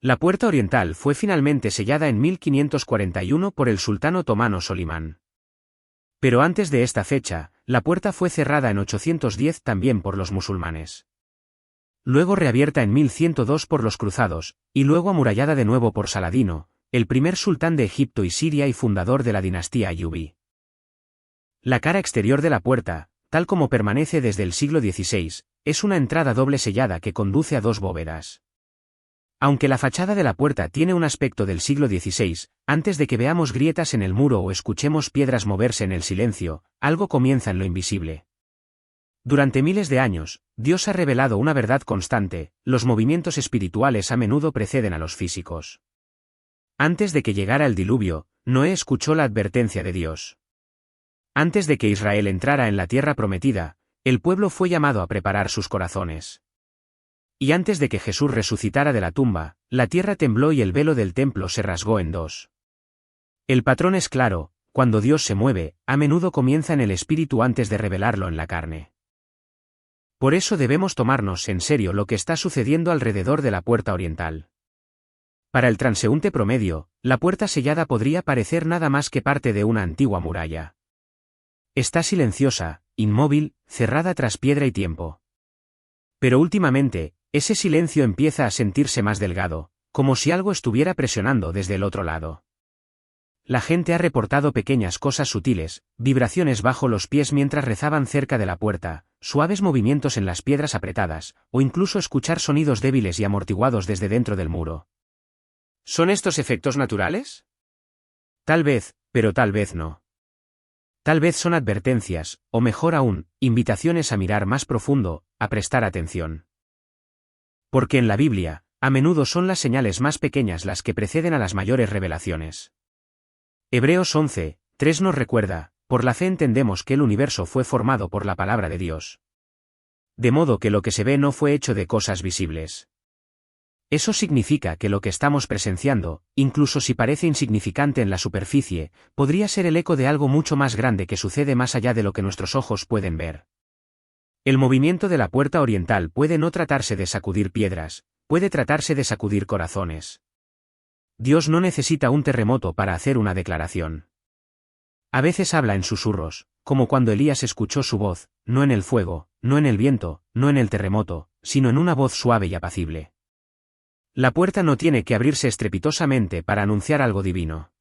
La puerta oriental fue finalmente sellada en 1541 por el sultán otomano Solimán. Pero antes de esta fecha, la puerta fue cerrada en 810 también por los musulmanes. Luego reabierta en 1102 por los cruzados, y luego amurallada de nuevo por Saladino, el primer sultán de Egipto y Siria y fundador de la dinastía ayubí. La cara exterior de la puerta, tal como permanece desde el siglo XVI, es una entrada doble sellada que conduce a dos bóvedas. Aunque la fachada de la puerta tiene un aspecto del siglo XVI, antes de que veamos grietas en el muro o escuchemos piedras moverse en el silencio, algo comienza en lo invisible. Durante miles de años, Dios ha revelado una verdad constante: los movimientos espirituales a menudo preceden a los físicos. Antes de que llegara el diluvio, Noé escuchó la advertencia de Dios. Antes de que Israel entrara en la tierra prometida, el pueblo fue llamado a preparar sus corazones. Y antes de que Jesús resucitara de la tumba, la tierra tembló y el velo del templo se rasgó en dos. El patrón es claro: cuando Dios se mueve, a menudo comienza en el espíritu antes de revelarlo en la carne. Por eso debemos tomarnos en serio lo que está sucediendo alrededor de la puerta oriental. Para el transeúnte promedio, la puerta sellada podría parecer nada más que parte de una antigua muralla. Está silenciosa, inmóvil, cerrada tras piedra y tiempo. Pero últimamente, ese silencio empieza a sentirse más delgado, como si algo estuviera presionando desde el otro lado. La gente ha reportado pequeñas cosas sutiles, vibraciones bajo los pies mientras rezaban cerca de la puerta, suaves movimientos en las piedras apretadas, o incluso escuchar sonidos débiles y amortiguados desde dentro del muro. ¿Son estos efectos naturales? Tal vez, pero tal vez no. Tal vez son advertencias, o mejor aún, invitaciones a mirar más profundo, a prestar atención. Porque en la Biblia, a menudo son las señales más pequeñas las que preceden a las mayores revelaciones. Hebreos 11:3 nos recuerda: por la fe entendemos que el universo fue formado por la palabra de Dios. De modo que lo que se ve no fue hecho de cosas visibles. Eso significa que lo que estamos presenciando, incluso si parece insignificante en la superficie, podría ser el eco de algo mucho más grande que sucede más allá de lo que nuestros ojos pueden ver. El movimiento de la puerta oriental puede no tratarse de sacudir piedras, puede tratarse de sacudir corazones. Dios no necesita un terremoto para hacer una declaración. A veces habla en susurros, como cuando Elías escuchó su voz, no en el fuego, no en el viento, no en el terremoto, sino en una voz suave y apacible. La puerta no tiene que abrirse estrepitosamente para anunciar algo divino.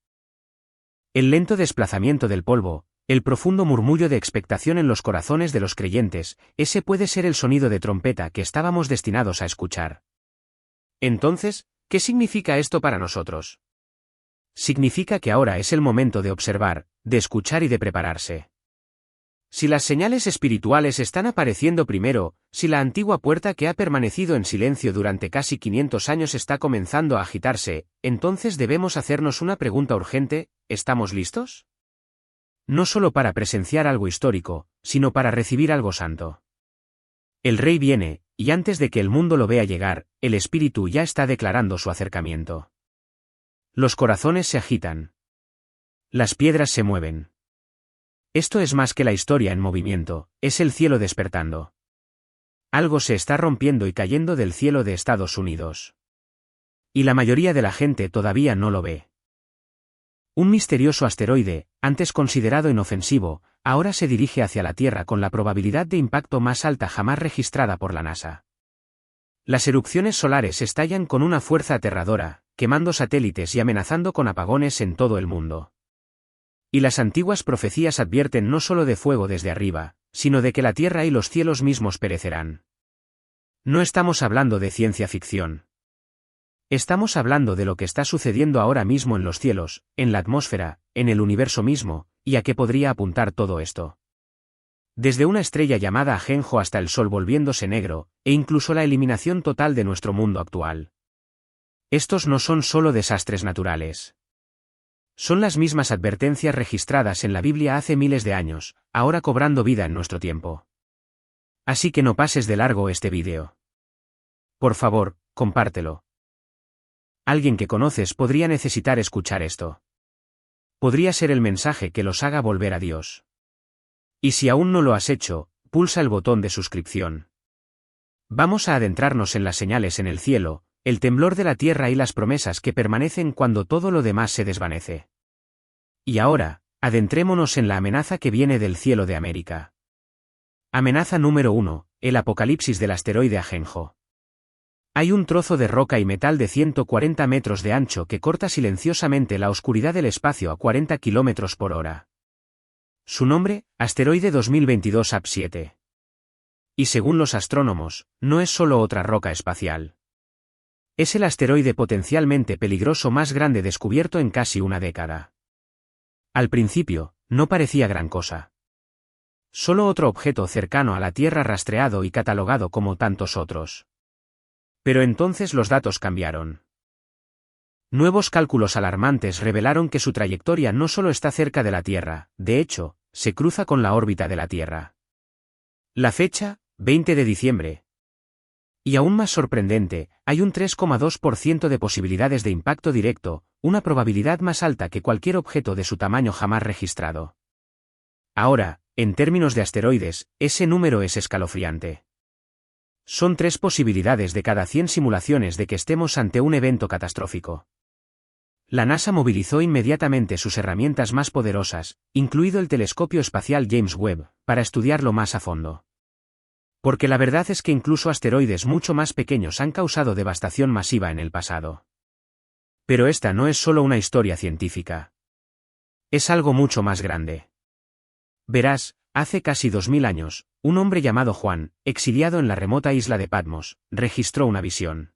El lento desplazamiento del polvo, el profundo murmullo de expectación en los corazones de los creyentes, ese puede ser el sonido de trompeta que estábamos destinados a escuchar. Entonces, ¿qué significa esto para nosotros? Significa que ahora es el momento de observar, de escuchar y de prepararse. Si las señales espirituales están apareciendo primero, si la antigua puerta que ha permanecido en silencio durante casi 500 años está comenzando a agitarse, entonces debemos hacernos una pregunta urgente: ¿estamos listos? No solo para presenciar algo histórico, sino para recibir algo santo. El Rey viene, y antes de que el mundo lo vea llegar, el Espíritu ya está declarando su acercamiento. Los corazones se agitan. Las piedras se mueven. Esto es más que la historia en movimiento, es el cielo despertando. Algo se está rompiendo y cayendo del cielo de Estados Unidos. Y la mayoría de la gente todavía no lo ve. Un misterioso asteroide, antes considerado inofensivo, ahora se dirige hacia la Tierra con la probabilidad de impacto más alta jamás registrada por la NASA. Las erupciones solares estallan con una fuerza aterradora, quemando satélites y amenazando con apagones en todo el mundo. Y las antiguas profecías advierten no solo de fuego desde arriba, sino de que la Tierra y los cielos mismos perecerán. No estamos hablando de ciencia ficción. Estamos hablando de lo que está sucediendo ahora mismo en los cielos, en la atmósfera, en el universo mismo, y a qué podría apuntar todo esto. Desde una estrella llamada Ajenjo hasta el Sol volviéndose negro, e incluso la eliminación total de nuestro mundo actual. Estos no son solo desastres naturales. Son las mismas advertencias registradas en la Biblia hace miles de años, ahora cobrando vida en nuestro tiempo. Así que no pases de largo este vídeo. Por favor, compártelo. Alguien que conoces podría necesitar escuchar esto. Podría ser el mensaje que los haga volver a Dios. Y si aún no lo has hecho, pulsa el botón de suscripción. Vamos a adentrarnos en las señales en el cielo, el temblor de la tierra y las promesas que permanecen cuando todo lo demás se desvanece. Y ahora, adentrémonos en la amenaza que viene del cielo de América. Amenaza número 1, el apocalipsis del asteroide Ajenjo. Hay un trozo de roca y metal de 140 metros de ancho que corta silenciosamente la oscuridad del espacio a 40 km por hora. Su nombre, asteroide 2022 AP7. Y según los astrónomos, no es solo otra roca espacial. Es el asteroide potencialmente peligroso más grande descubierto en casi una década. Al principio, no parecía gran cosa. Solo otro objeto cercano a la Tierra rastreado y catalogado como tantos otros. Pero entonces los datos cambiaron. Nuevos cálculos alarmantes revelaron que su trayectoria no solo está cerca de la Tierra, de hecho, se cruza con la órbita de la Tierra. La fecha, 20 de diciembre. Y aún más sorprendente, hay un 3,2% de posibilidades de impacto directo, una probabilidad más alta que cualquier objeto de su tamaño jamás registrado. Ahora, en términos de asteroides, ese número es escalofriante. Son 3 posibilidades de cada 100 simulaciones de que estemos ante un evento catastrófico. La NASA movilizó inmediatamente sus herramientas más poderosas, incluido el telescopio espacial James Webb, para estudiarlo más a fondo. Porque la verdad es que incluso asteroides mucho más pequeños han causado devastación masiva en el pasado. Pero esta no es solo una historia científica. Es algo mucho más grande. Verás, hace casi 2000 años, un hombre llamado Juan, exiliado en la remota isla de Patmos, registró una visión.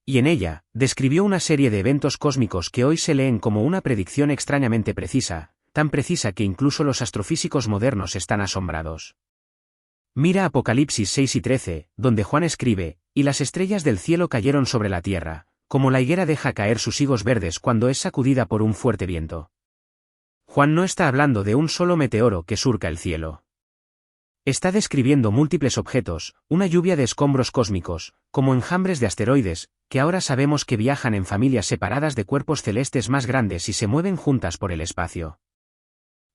Y en ella, describió una serie de eventos cósmicos que hoy se leen como una predicción extrañamente precisa, tan precisa que incluso los astrofísicos modernos están asombrados. Mira Apocalipsis 6 y 13, donde Juan escribe: y las estrellas del cielo cayeron sobre la tierra, como la higuera deja caer sus higos verdes cuando es sacudida por un fuerte viento. Juan no está hablando de un solo meteoro que surca el cielo. Está describiendo múltiples objetos, una lluvia de escombros cósmicos, como enjambres de asteroides, que ahora sabemos que viajan en familias separadas de cuerpos celestes más grandes y se mueven juntas por el espacio.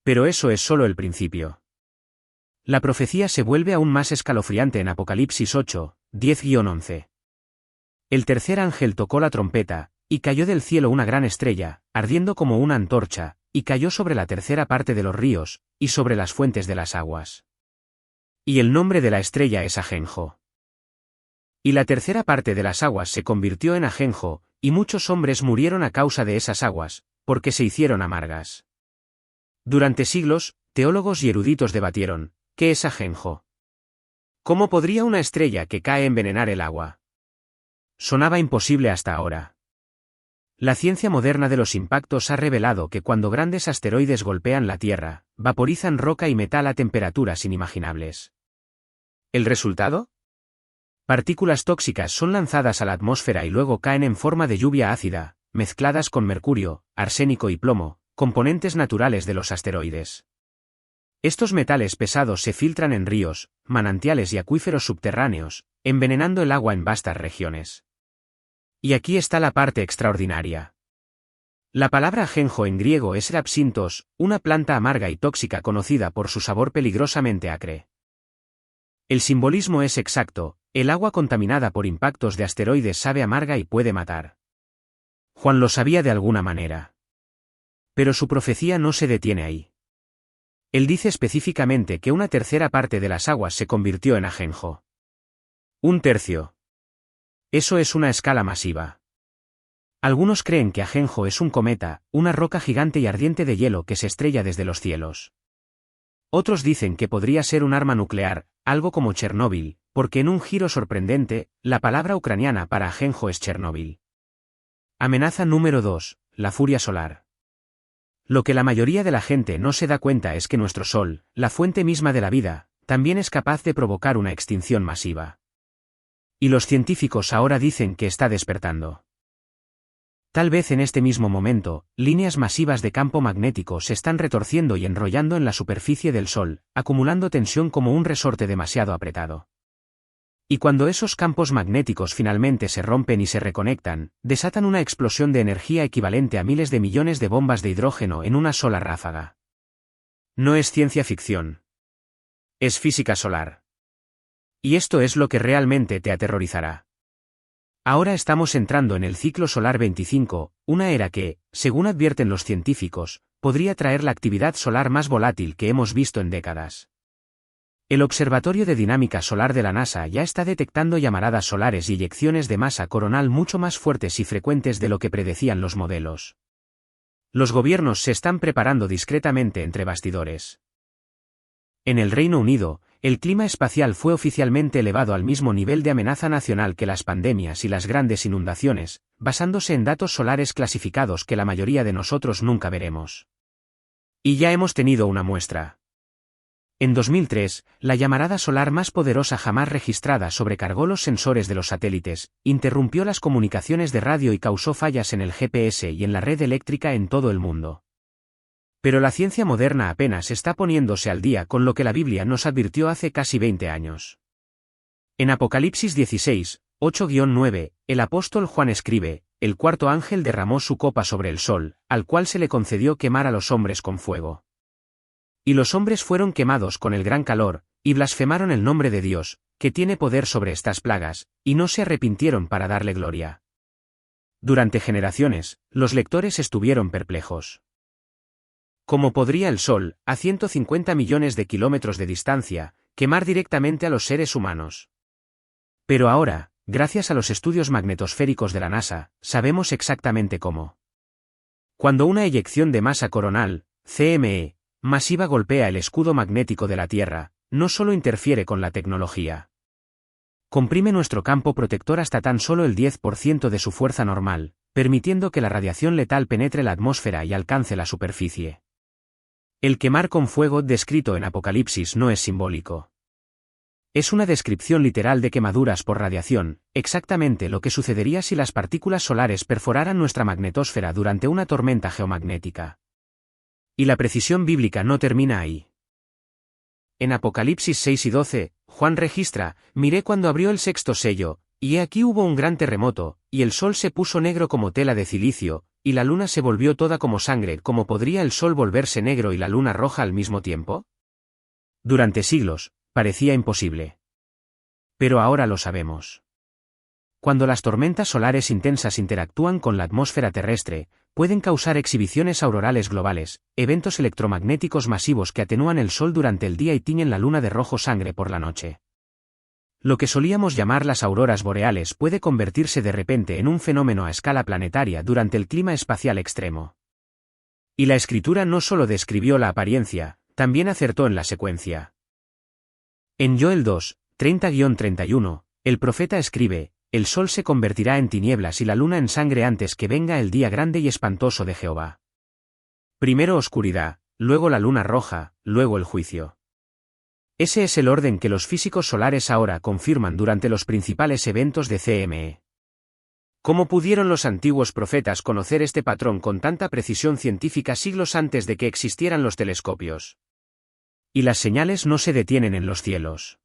Pero eso es solo el principio. La profecía se vuelve aún más escalofriante en Apocalipsis 8, 10-11. El tercer ángel tocó la trompeta, y cayó del cielo una gran estrella, ardiendo como una antorcha, y cayó sobre la tercera parte de los ríos, y sobre las fuentes de las aguas. Y el nombre de la estrella es Ajenjo. Y la tercera parte de las aguas se convirtió en ajenjo, y muchos hombres murieron a causa de esas aguas, porque se hicieron amargas. Durante siglos, teólogos y eruditos debatieron, ¿qué es ajenjo? ¿Cómo podría una estrella que cae envenenar el agua? Sonaba imposible hasta ahora. La ciencia moderna de los impactos ha revelado que cuando grandes asteroides golpean la Tierra, vaporizan roca y metal a temperaturas inimaginables. ¿El resultado? Partículas tóxicas son lanzadas a la atmósfera y luego caen en forma de lluvia ácida, mezcladas con mercurio, arsénico y plomo, componentes naturales de los asteroides. Estos metales pesados se filtran en ríos, manantiales y acuíferos subterráneos, envenenando el agua en vastas regiones. Y aquí está la parte extraordinaria. La palabra ajenjo en griego es rapsintos, una planta amarga y tóxica conocida por su sabor peligrosamente acre. El simbolismo es exacto, el agua contaminada por impactos de asteroides sabe amarga y puede matar. Juan lo sabía de alguna manera. Pero su profecía no se detiene ahí. Él dice específicamente que una tercera parte de las aguas se convirtió en ajenjo. Un tercio. Eso es una escala masiva. Algunos creen que ajenjo es un cometa, una roca gigante y ardiente de hielo que se estrella desde los cielos. Otros dicen que podría ser un arma nuclear, algo como Chernóbil, porque en un giro sorprendente, la palabra ucraniana para ajenjo es Chernóbil. Amenaza número 2, la furia solar. Lo que la mayoría de la gente no se da cuenta es que nuestro Sol, la fuente misma de la vida, también es capaz de provocar una extinción masiva. Y los científicos ahora dicen que está despertando. Tal vez en este mismo momento, líneas masivas de campo magnético se están retorciendo y enrollando en la superficie del Sol, acumulando tensión como un resorte demasiado apretado. Y cuando esos campos magnéticos finalmente se rompen y se reconectan, desatan una explosión de energía equivalente a miles de millones de bombas de hidrógeno en una sola ráfaga. No es ciencia ficción. Es física solar. Y esto es lo que realmente te aterrorizará. Ahora estamos entrando en el ciclo solar 25, una era que, según advierten los científicos, podría traer la actividad solar más volátil que hemos visto en décadas. El Observatorio de Dinámica Solar de la NASA ya está detectando llamaradas solares y eyecciones de masa coronal mucho más fuertes y frecuentes de lo que predecían los modelos. Los gobiernos se están preparando discretamente entre bastidores. En el Reino Unido, el clima espacial fue oficialmente elevado al mismo nivel de amenaza nacional que las pandemias y las grandes inundaciones, basándose en datos solares clasificados que la mayoría de nosotros nunca veremos. Y ya hemos tenido una muestra. En 2003, la llamarada solar más poderosa jamás registrada sobrecargó los sensores de los satélites, interrumpió las comunicaciones de radio y causó fallas en el GPS y en la red eléctrica en todo el mundo. Pero la ciencia moderna apenas está poniéndose al día con lo que la Biblia nos advirtió hace casi 20 años. En Apocalipsis 16, 8-9, el apóstol Juan escribe, el cuarto ángel derramó su copa sobre el sol, al cual se le concedió quemar a los hombres con fuego. Y los hombres fueron quemados con el gran calor, y blasfemaron el nombre de Dios, que tiene poder sobre estas plagas, y no se arrepintieron para darle gloria. Durante generaciones, los lectores estuvieron perplejos. ¿Cómo podría el Sol, a 150 millones de kilómetros de distancia, quemar directamente a los seres humanos? Pero ahora, gracias a los estudios magnetosféricos de la NASA, sabemos exactamente cómo. Cuando una eyección de masa coronal, CME, masiva golpea el escudo magnético de la Tierra, no solo interfiere con la tecnología. Comprime nuestro campo protector hasta tan solo el 10% de su fuerza normal, permitiendo que la radiación letal penetre la atmósfera y alcance la superficie. El quemar con fuego descrito en Apocalipsis no es simbólico. Es una descripción literal de quemaduras por radiación, exactamente lo que sucedería si las partículas solares perforaran nuestra magnetosfera durante una tormenta geomagnética. Y la precisión bíblica no termina ahí. En Apocalipsis 6 y 12, Juan registra, miré cuando abrió el sexto sello, y he aquí hubo un gran terremoto, y el sol se puso negro como tela de cilicio, y la luna se volvió toda como sangre. ¿Cómo podría el sol volverse negro y la luna roja al mismo tiempo? Durante siglos, parecía imposible. Pero ahora lo sabemos. Cuando las tormentas solares intensas interactúan con la atmósfera terrestre, pueden causar exhibiciones aurorales globales, eventos electromagnéticos masivos que atenúan el Sol durante el día y tiñen la Luna de rojo sangre por la noche. Lo que solíamos llamar las auroras boreales puede convertirse de repente en un fenómeno a escala planetaria durante el clima espacial extremo. Y la Escritura no solo describió la apariencia, también acertó en la secuencia. En Joel 2, 30-31, el profeta escribe: el sol se convertirá en tinieblas y la luna en sangre antes que venga el día grande y espantoso de Jehová. Primero oscuridad, luego la luna roja, luego el juicio. Ese es el orden que los físicos solares ahora confirman durante los principales eventos de CME. ¿Cómo pudieron los antiguos profetas conocer este patrón con tanta precisión científica siglos antes de que existieran los telescopios? Y las señales no se detienen en los cielos.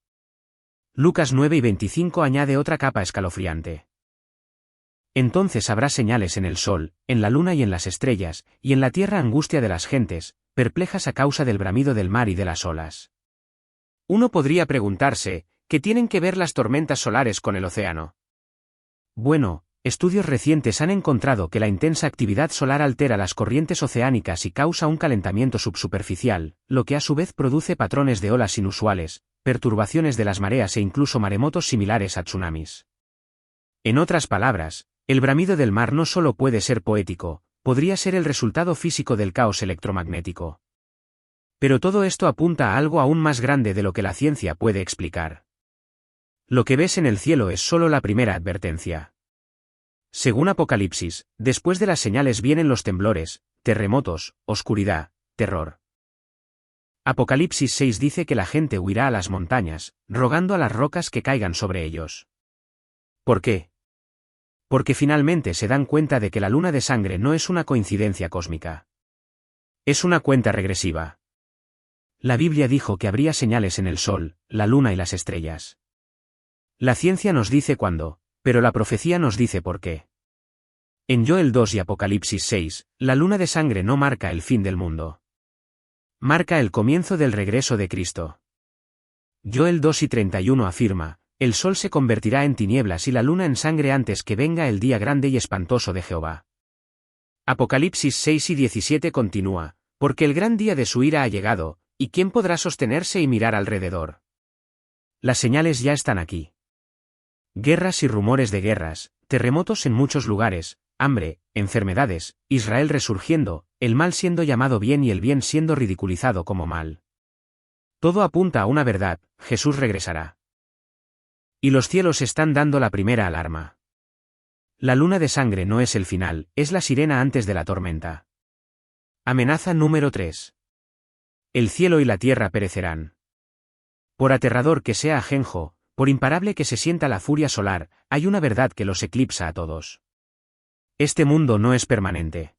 Lucas 9:25 añade otra capa escalofriante. Entonces habrá señales en el sol, en la luna y en las estrellas, y en la tierra angustia de las gentes, perplejas a causa del bramido del mar y de las olas. Uno podría preguntarse, ¿qué tienen que ver las tormentas solares con el océano? Bueno, estudios recientes han encontrado que la intensa actividad solar altera las corrientes oceánicas y causa un calentamiento subsuperficial, lo que a su vez produce patrones de olas inusuales, perturbaciones de las mareas e incluso maremotos similares a tsunamis. En otras palabras, el bramido del mar no solo puede ser poético, podría ser el resultado físico del caos electromagnético. Pero todo esto apunta a algo aún más grande de lo que la ciencia puede explicar. Lo que ves en el cielo es solo la primera advertencia. Según Apocalipsis, después de las señales vienen los temblores, terremotos, oscuridad, terror. Apocalipsis 6 dice que la gente huirá a las montañas, rogando a las rocas que caigan sobre ellos. ¿Por qué? Porque finalmente se dan cuenta de que la luna de sangre no es una coincidencia cósmica. Es una cuenta regresiva. La Biblia dijo que habría señales en el sol, la luna y las estrellas. La ciencia nos dice cuándo, pero la profecía nos dice por qué. En Joel 2 y Apocalipsis 6, la luna de sangre no marca el fin del mundo. Marca el comienzo del regreso de Cristo. Joel 2:31 afirma: el sol se convertirá en tinieblas y la luna en sangre antes que venga el día grande y espantoso de Jehová. Apocalipsis 6:17 continúa: porque el gran día de su ira ha llegado, ¿y quién podrá sostenerse y mirar alrededor? Las señales ya están aquí. Guerras y rumores de guerras, terremotos en muchos lugares, hambre, enfermedades, Israel resurgiendo, el mal siendo llamado bien y el bien siendo ridiculizado como mal. Todo apunta a una verdad: Jesús regresará. Y los cielos están dando la primera alarma. La luna de sangre no es el final, es la sirena antes de la tormenta. Amenaza número 3. El cielo y la tierra perecerán. Por aterrador que sea ajenjo, por imparable que se sienta la furia solar, hay una verdad que los eclipsa a todos. Este mundo no es permanente.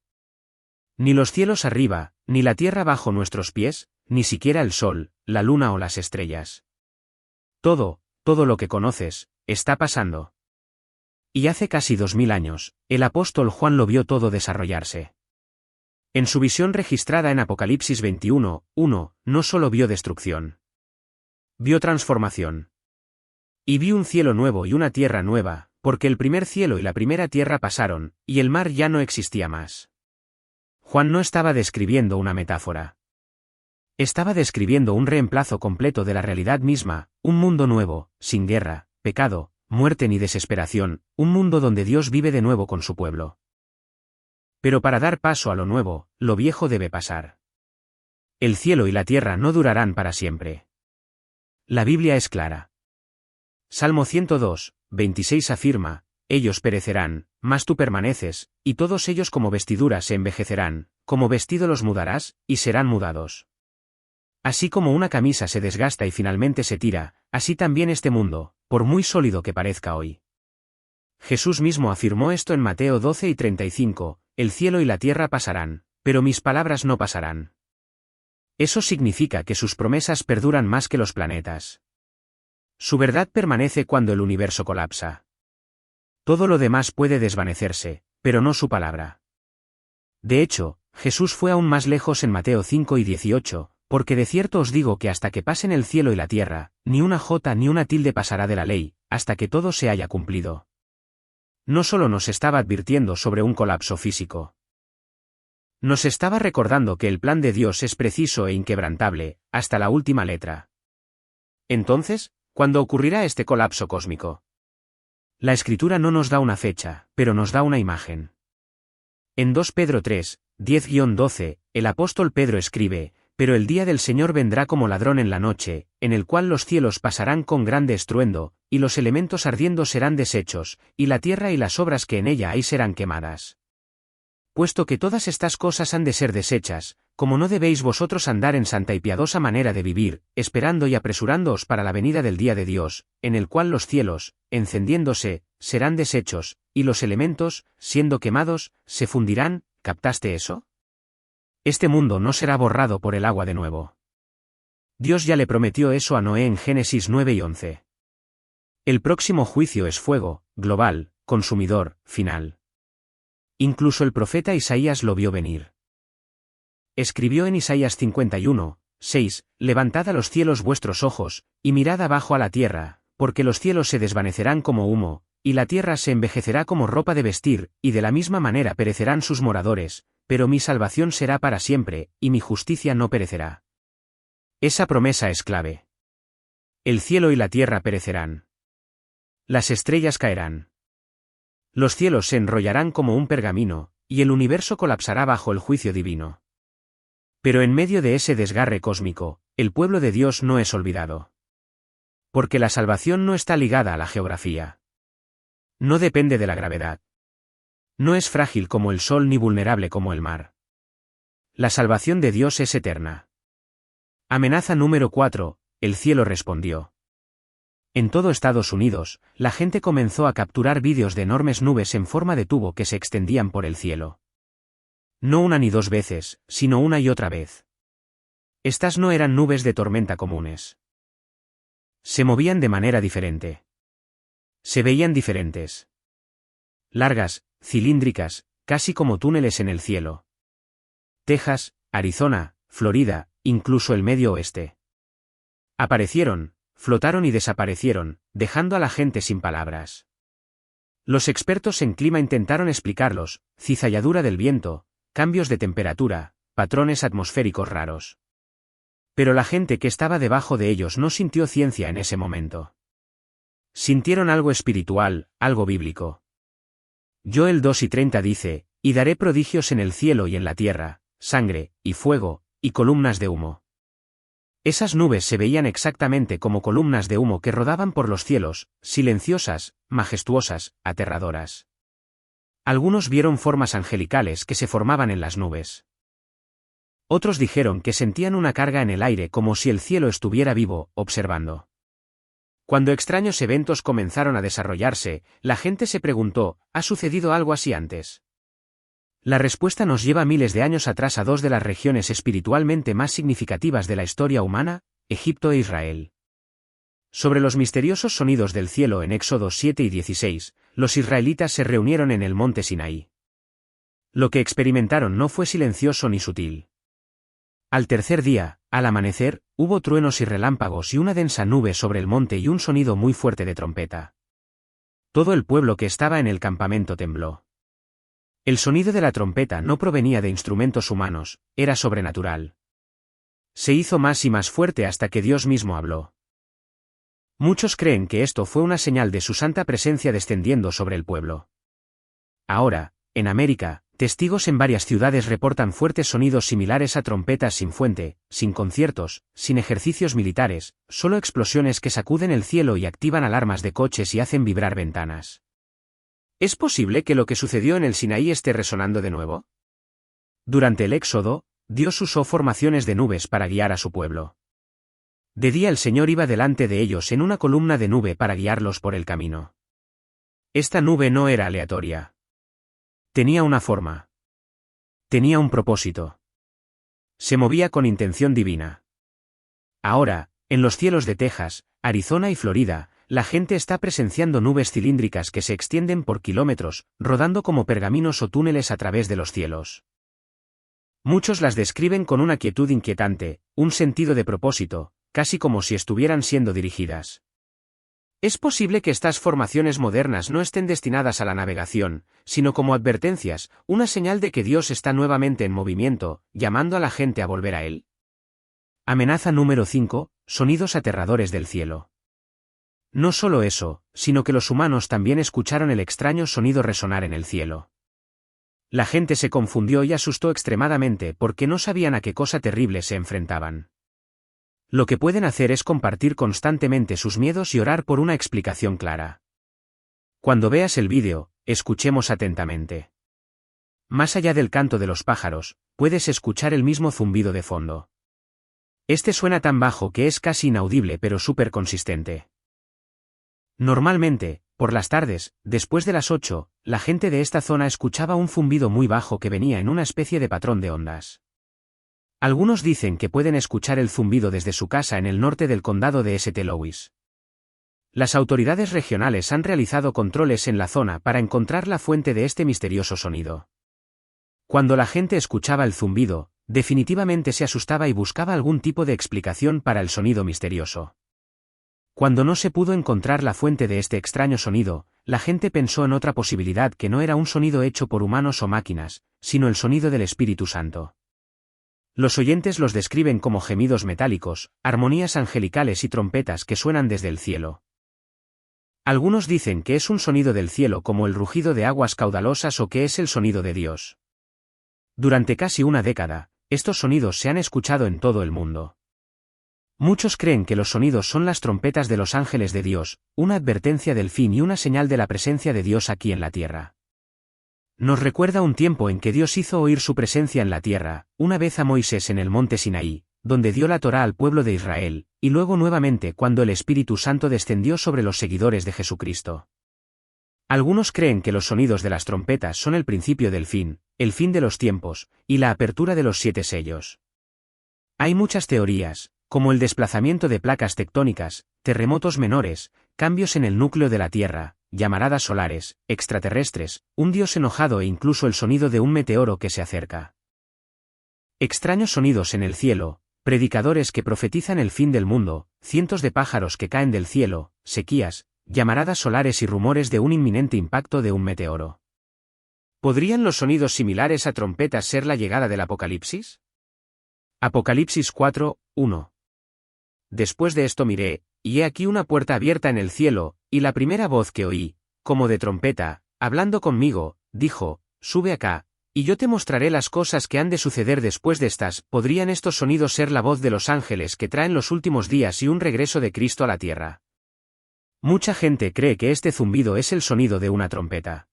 Ni los cielos arriba, ni la tierra bajo nuestros pies, ni siquiera el sol, la luna o las estrellas. Todo lo que conoces, está pasando. Y hace casi 2000 años, el apóstol Juan lo vio todo desarrollarse. En su visión registrada en Apocalipsis 21:1, no solo vio destrucción. Vio transformación. Y vi un cielo nuevo y una tierra nueva, porque el primer cielo y la primera tierra pasaron, y el mar ya no existía más. Juan no estaba describiendo una metáfora. Estaba describiendo un reemplazo completo de la realidad misma, un mundo nuevo, sin guerra, pecado, muerte ni desesperación, un mundo donde Dios vive de nuevo con su pueblo. Pero para dar paso a lo nuevo, lo viejo debe pasar. El cielo y la tierra no durarán para siempre. La Biblia es clara. Salmo 102:26 afirma: ellos perecerán, mas tú permaneces, y todos ellos como vestiduras se envejecerán, como vestido los mudarás, y serán mudados. Así como una camisa se desgasta y finalmente se tira, así también este mundo, por muy sólido que parezca hoy. Jesús mismo afirmó esto en Mateo 12:35, el cielo y la tierra pasarán, pero mis palabras no pasarán. Eso significa que sus promesas perduran más que los planetas. Su verdad permanece cuando el universo colapsa. Todo lo demás puede desvanecerse, pero no su palabra. De hecho, Jesús fue aún más lejos en Mateo 5:18, porque de cierto os digo que hasta que pasen el cielo y la tierra, ni una jota ni una tilde pasará de la ley, hasta que todo se haya cumplido. No solo nos estaba advirtiendo sobre un colapso físico. Nos estaba recordando que el plan de Dios es preciso e inquebrantable, hasta la última letra. Entonces, ¿cuándo ocurrirá este colapso cósmico? La Escritura no nos da una fecha, pero nos da una imagen. En 2 Pedro 3, 10-12, el apóstol Pedro escribe: pero el día del Señor vendrá como ladrón en la noche, en el cual los cielos pasarán con grande estruendo, y los elementos ardiendo serán deshechos, y la tierra y las obras que en ella hay serán quemadas. Puesto que todas estas cosas han de ser deshechas, como no debéis vosotros andar en santa y piadosa manera de vivir, esperando y apresurándoos para la venida del día de Dios, en el cual los cielos, encendiéndose, serán deshechos, y los elementos, siendo quemados, se fundirán. ¿Captaste eso? Este mundo no será borrado por el agua de nuevo. Dios ya le prometió eso a Noé en Génesis 9 y 11. El próximo juicio es fuego, global, consumidor, final. Incluso el profeta Isaías lo vio venir. Escribió en Isaías 51, 6, levantad a los cielos vuestros ojos, y mirad abajo a la tierra, porque los cielos se desvanecerán como humo, y la tierra se envejecerá como ropa de vestir, y de la misma manera perecerán sus moradores, pero mi salvación será para siempre, y mi justicia no perecerá. Esa promesa es clave. El cielo y la tierra perecerán. Las estrellas caerán. Los cielos se enrollarán como un pergamino, y el universo colapsará bajo el juicio divino. Pero en medio de ese desgarre cósmico, el pueblo de Dios no es olvidado. Porque la salvación no está ligada a la geografía. No depende de la gravedad. No es frágil como el sol ni vulnerable como el mar. La salvación de Dios es eterna. Amenaza número 4, el cielo respondió. En todo Estados Unidos, la gente comenzó a capturar vídeos de enormes nubes en forma de tubo que se extendían por el cielo. No una ni dos veces, sino una y otra vez. Estas no eran nubes de tormenta comunes. Se movían de manera diferente. Se veían diferentes. Largas, cilíndricas, casi como túneles en el cielo. Texas, Arizona, Florida, incluso el Medio Oeste. Aparecieron, flotaron y desaparecieron, dejando a la gente sin palabras. Los expertos en clima intentaron explicarlos: cizalladura del viento, cambios de temperatura, patrones atmosféricos raros. Pero la gente que estaba debajo de ellos no sintió ciencia en ese momento. Sintieron algo espiritual, algo bíblico. Joel 2:30 dice: y daré prodigios en el cielo y en la tierra, sangre, y fuego, y columnas de humo. Esas nubes se veían exactamente como columnas de humo que rodaban por los cielos, silenciosas, majestuosas, aterradoras. Algunos vieron formas angelicales que se formaban en las nubes. Otros dijeron que sentían una carga en el aire como si el cielo estuviera vivo, observando. Cuando extraños eventos comenzaron a desarrollarse, la gente se preguntó: ¿ha sucedido algo así antes? La respuesta nos lleva miles de años atrás a dos de las regiones espiritualmente más significativas de la historia humana, Egipto e Israel. Sobre los misteriosos sonidos del cielo en Éxodo 7 y 16, los israelitas se reunieron en el monte Sinaí. Lo que experimentaron no fue silencioso ni sutil. Al tercer día, al amanecer, hubo truenos y relámpagos y una densa nube sobre el monte y un sonido muy fuerte de trompeta. Todo el pueblo que estaba en el campamento tembló. El sonido de la trompeta no provenía de instrumentos humanos, era sobrenatural. Se hizo más y más fuerte hasta que Dios mismo habló. Muchos creen que esto fue una señal de su santa presencia descendiendo sobre el pueblo. Ahora, en América, testigos en varias ciudades reportan fuertes sonidos similares a trompetas sin fuente, sin conciertos, sin ejercicios militares, solo explosiones que sacuden el cielo y activan alarmas de coches y hacen vibrar ventanas. ¿Es posible que lo que sucedió en el Sinaí esté resonando de nuevo? Durante el Éxodo, Dios usó formaciones de nubes para guiar a su pueblo. De día el Señor iba delante de ellos en una columna de nube para guiarlos por el camino. Esta nube no era aleatoria. Tenía una forma. Tenía un propósito. Se movía con intención divina. Ahora, en los cielos de Texas, Arizona y Florida, la gente está presenciando nubes cilíndricas que se extienden por kilómetros, rodando como pergaminos o túneles a través de los cielos. Muchos las describen con una quietud inquietante, un sentido de propósito, casi como si estuvieran siendo dirigidas. Es posible que estas formaciones modernas no estén destinadas a la navegación, sino como advertencias, una señal de que Dios está nuevamente en movimiento, llamando a la gente a volver a Él. Amenaza número 5, sonidos aterradores del cielo. No solo eso, sino que los humanos también escucharon el extraño sonido resonar en el cielo. La gente se confundió y asustó extremadamente porque no sabían a qué cosa terrible se enfrentaban. Lo que pueden hacer es compartir constantemente sus miedos y orar por una explicación clara. Cuando veas el vídeo, escuchemos atentamente. Más allá del canto de los pájaros, puedes escuchar el mismo zumbido de fondo. Este suena tan bajo que es casi inaudible pero súper consistente. Normalmente, por las tardes, después de las 8, la gente de esta zona escuchaba un zumbido muy bajo que venía en una especie de patrón de ondas. Algunos dicen que pueden escuchar el zumbido desde su casa en el norte del condado de St. Louis. Las autoridades regionales han realizado controles en la zona para encontrar la fuente de este misterioso sonido. Cuando la gente escuchaba el zumbido, definitivamente se asustaba y buscaba algún tipo de explicación para el sonido misterioso. Cuando no se pudo encontrar la fuente de este extraño sonido, la gente pensó en otra posibilidad que no era un sonido hecho por humanos o máquinas, sino el sonido del Espíritu Santo. Los oyentes los describen como gemidos metálicos, armonías angelicales y trompetas que suenan desde el cielo. Algunos dicen que es un sonido del cielo como el rugido de aguas caudalosas o que es el sonido de Dios. Durante casi una década, estos sonidos se han escuchado en todo el mundo. Muchos creen que los sonidos son las trompetas de los ángeles de Dios, una advertencia del fin y una señal de la presencia de Dios aquí en la tierra. Nos recuerda un tiempo en que Dios hizo oír su presencia en la tierra, una vez a Moisés en el monte Sinaí, donde dio la Torá al pueblo de Israel, y luego nuevamente cuando el Espíritu Santo descendió sobre los seguidores de Jesucristo. Algunos creen que los sonidos de las trompetas son el principio del fin, el fin de los tiempos, y la apertura de los 7 sellos. Hay muchas teorías, como el desplazamiento de placas tectónicas, terremotos menores, cambios en el núcleo de la Tierra, llamaradas solares, extraterrestres, un dios enojado e incluso el sonido de un meteoro que se acerca. Extraños sonidos en el cielo, predicadores que profetizan el fin del mundo, cientos de pájaros que caen del cielo, sequías, llamaradas solares y rumores de un inminente impacto de un meteoro. ¿Podrían los sonidos similares a trompetas ser la llegada del Apocalipsis? Apocalipsis 4, 1. Después de esto miré, y he aquí una puerta abierta en el cielo, y la primera voz que oí, como de trompeta, hablando conmigo, dijo, sube acá, y yo te mostraré las cosas que han de suceder después de estas. ¿Podrían estos sonidos ser la voz de los ángeles que traen los últimos días y un regreso de Cristo a la tierra? Mucha gente cree que este zumbido es el sonido de una trompeta.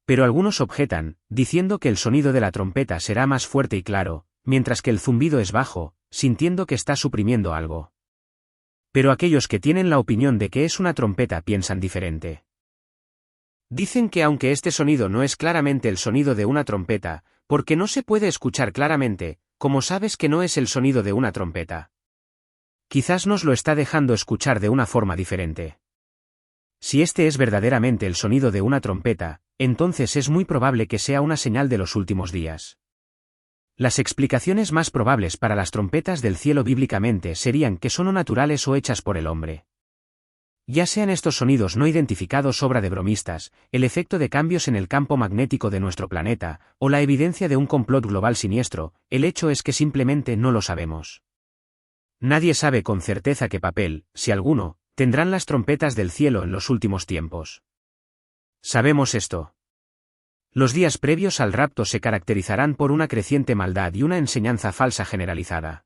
Pero algunos objetan, diciendo que el sonido de la trompeta será más fuerte y claro, mientras que el zumbido es bajo, sintiendo que está suprimiendo algo. Pero aquellos que tienen la opinión de que es una trompeta piensan diferente. Dicen que aunque este sonido no es claramente el sonido de una trompeta, porque no se puede escuchar claramente, ¿cómo sabes que no es el sonido de una trompeta? Quizás nos lo está dejando escuchar de una forma diferente. Si este es verdaderamente el sonido de una trompeta, entonces es muy probable que sea una señal de los últimos días. Las explicaciones más probables para las trompetas del cielo bíblicamente serían que son o naturales o hechas por el hombre. Ya sean estos sonidos no identificados obra de bromistas, el efecto de cambios en el campo magnético de nuestro planeta, o la evidencia de un complot global siniestro, el hecho es que simplemente no lo sabemos. Nadie sabe con certeza qué papel, si alguno, tendrán las trompetas del cielo en los últimos tiempos. Sabemos esto. Los días previos al rapto se caracterizarán por una creciente maldad y una enseñanza falsa generalizada.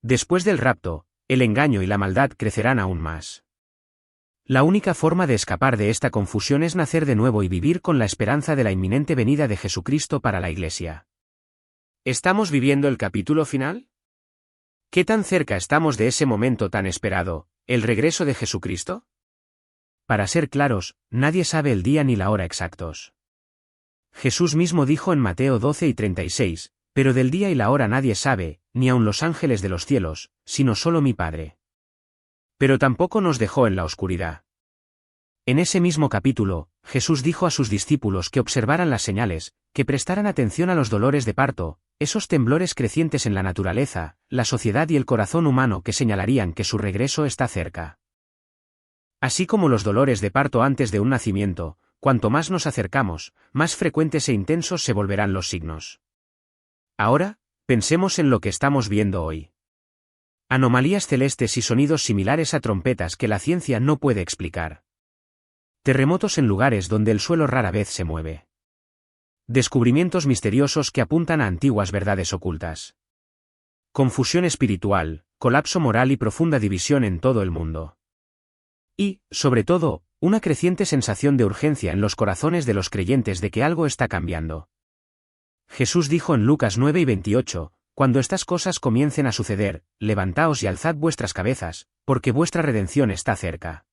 Después del rapto, el engaño y la maldad crecerán aún más. La única forma de escapar de esta confusión es nacer de nuevo y vivir con la esperanza de la inminente venida de Jesucristo para la Iglesia. ¿Estamos viviendo el capítulo final? ¿Qué tan cerca estamos de ese momento tan esperado, el regreso de Jesucristo? Para ser claros, nadie sabe el día ni la hora exactos. Jesús mismo dijo en Mateo 12 y 36, pero del día y la hora nadie sabe, ni aun los ángeles de los cielos, sino solo mi Padre. Pero tampoco nos dejó en la oscuridad. En ese mismo capítulo, Jesús dijo a sus discípulos que observaran las señales, que prestaran atención a los dolores de parto, esos temblores crecientes en la naturaleza, la sociedad y el corazón humano que señalarían que su regreso está cerca. Así como los dolores de parto antes de un nacimiento, cuanto más nos acercamos, más frecuentes e intensos se volverán los signos. Ahora, pensemos en lo que estamos viendo hoy. Anomalías celestes y sonidos similares a trompetas que la ciencia no puede explicar. Terremotos en lugares donde el suelo rara vez se mueve. Descubrimientos misteriosos que apuntan a antiguas verdades ocultas. Confusión espiritual, colapso moral y profunda división en todo el mundo. Y, sobre todo, una creciente sensación de urgencia en los corazones de los creyentes de que algo está cambiando. Jesús dijo en Lucas 9:28, cuando estas cosas comiencen a suceder, levantaos y alzad vuestras cabezas, porque vuestra redención está cerca.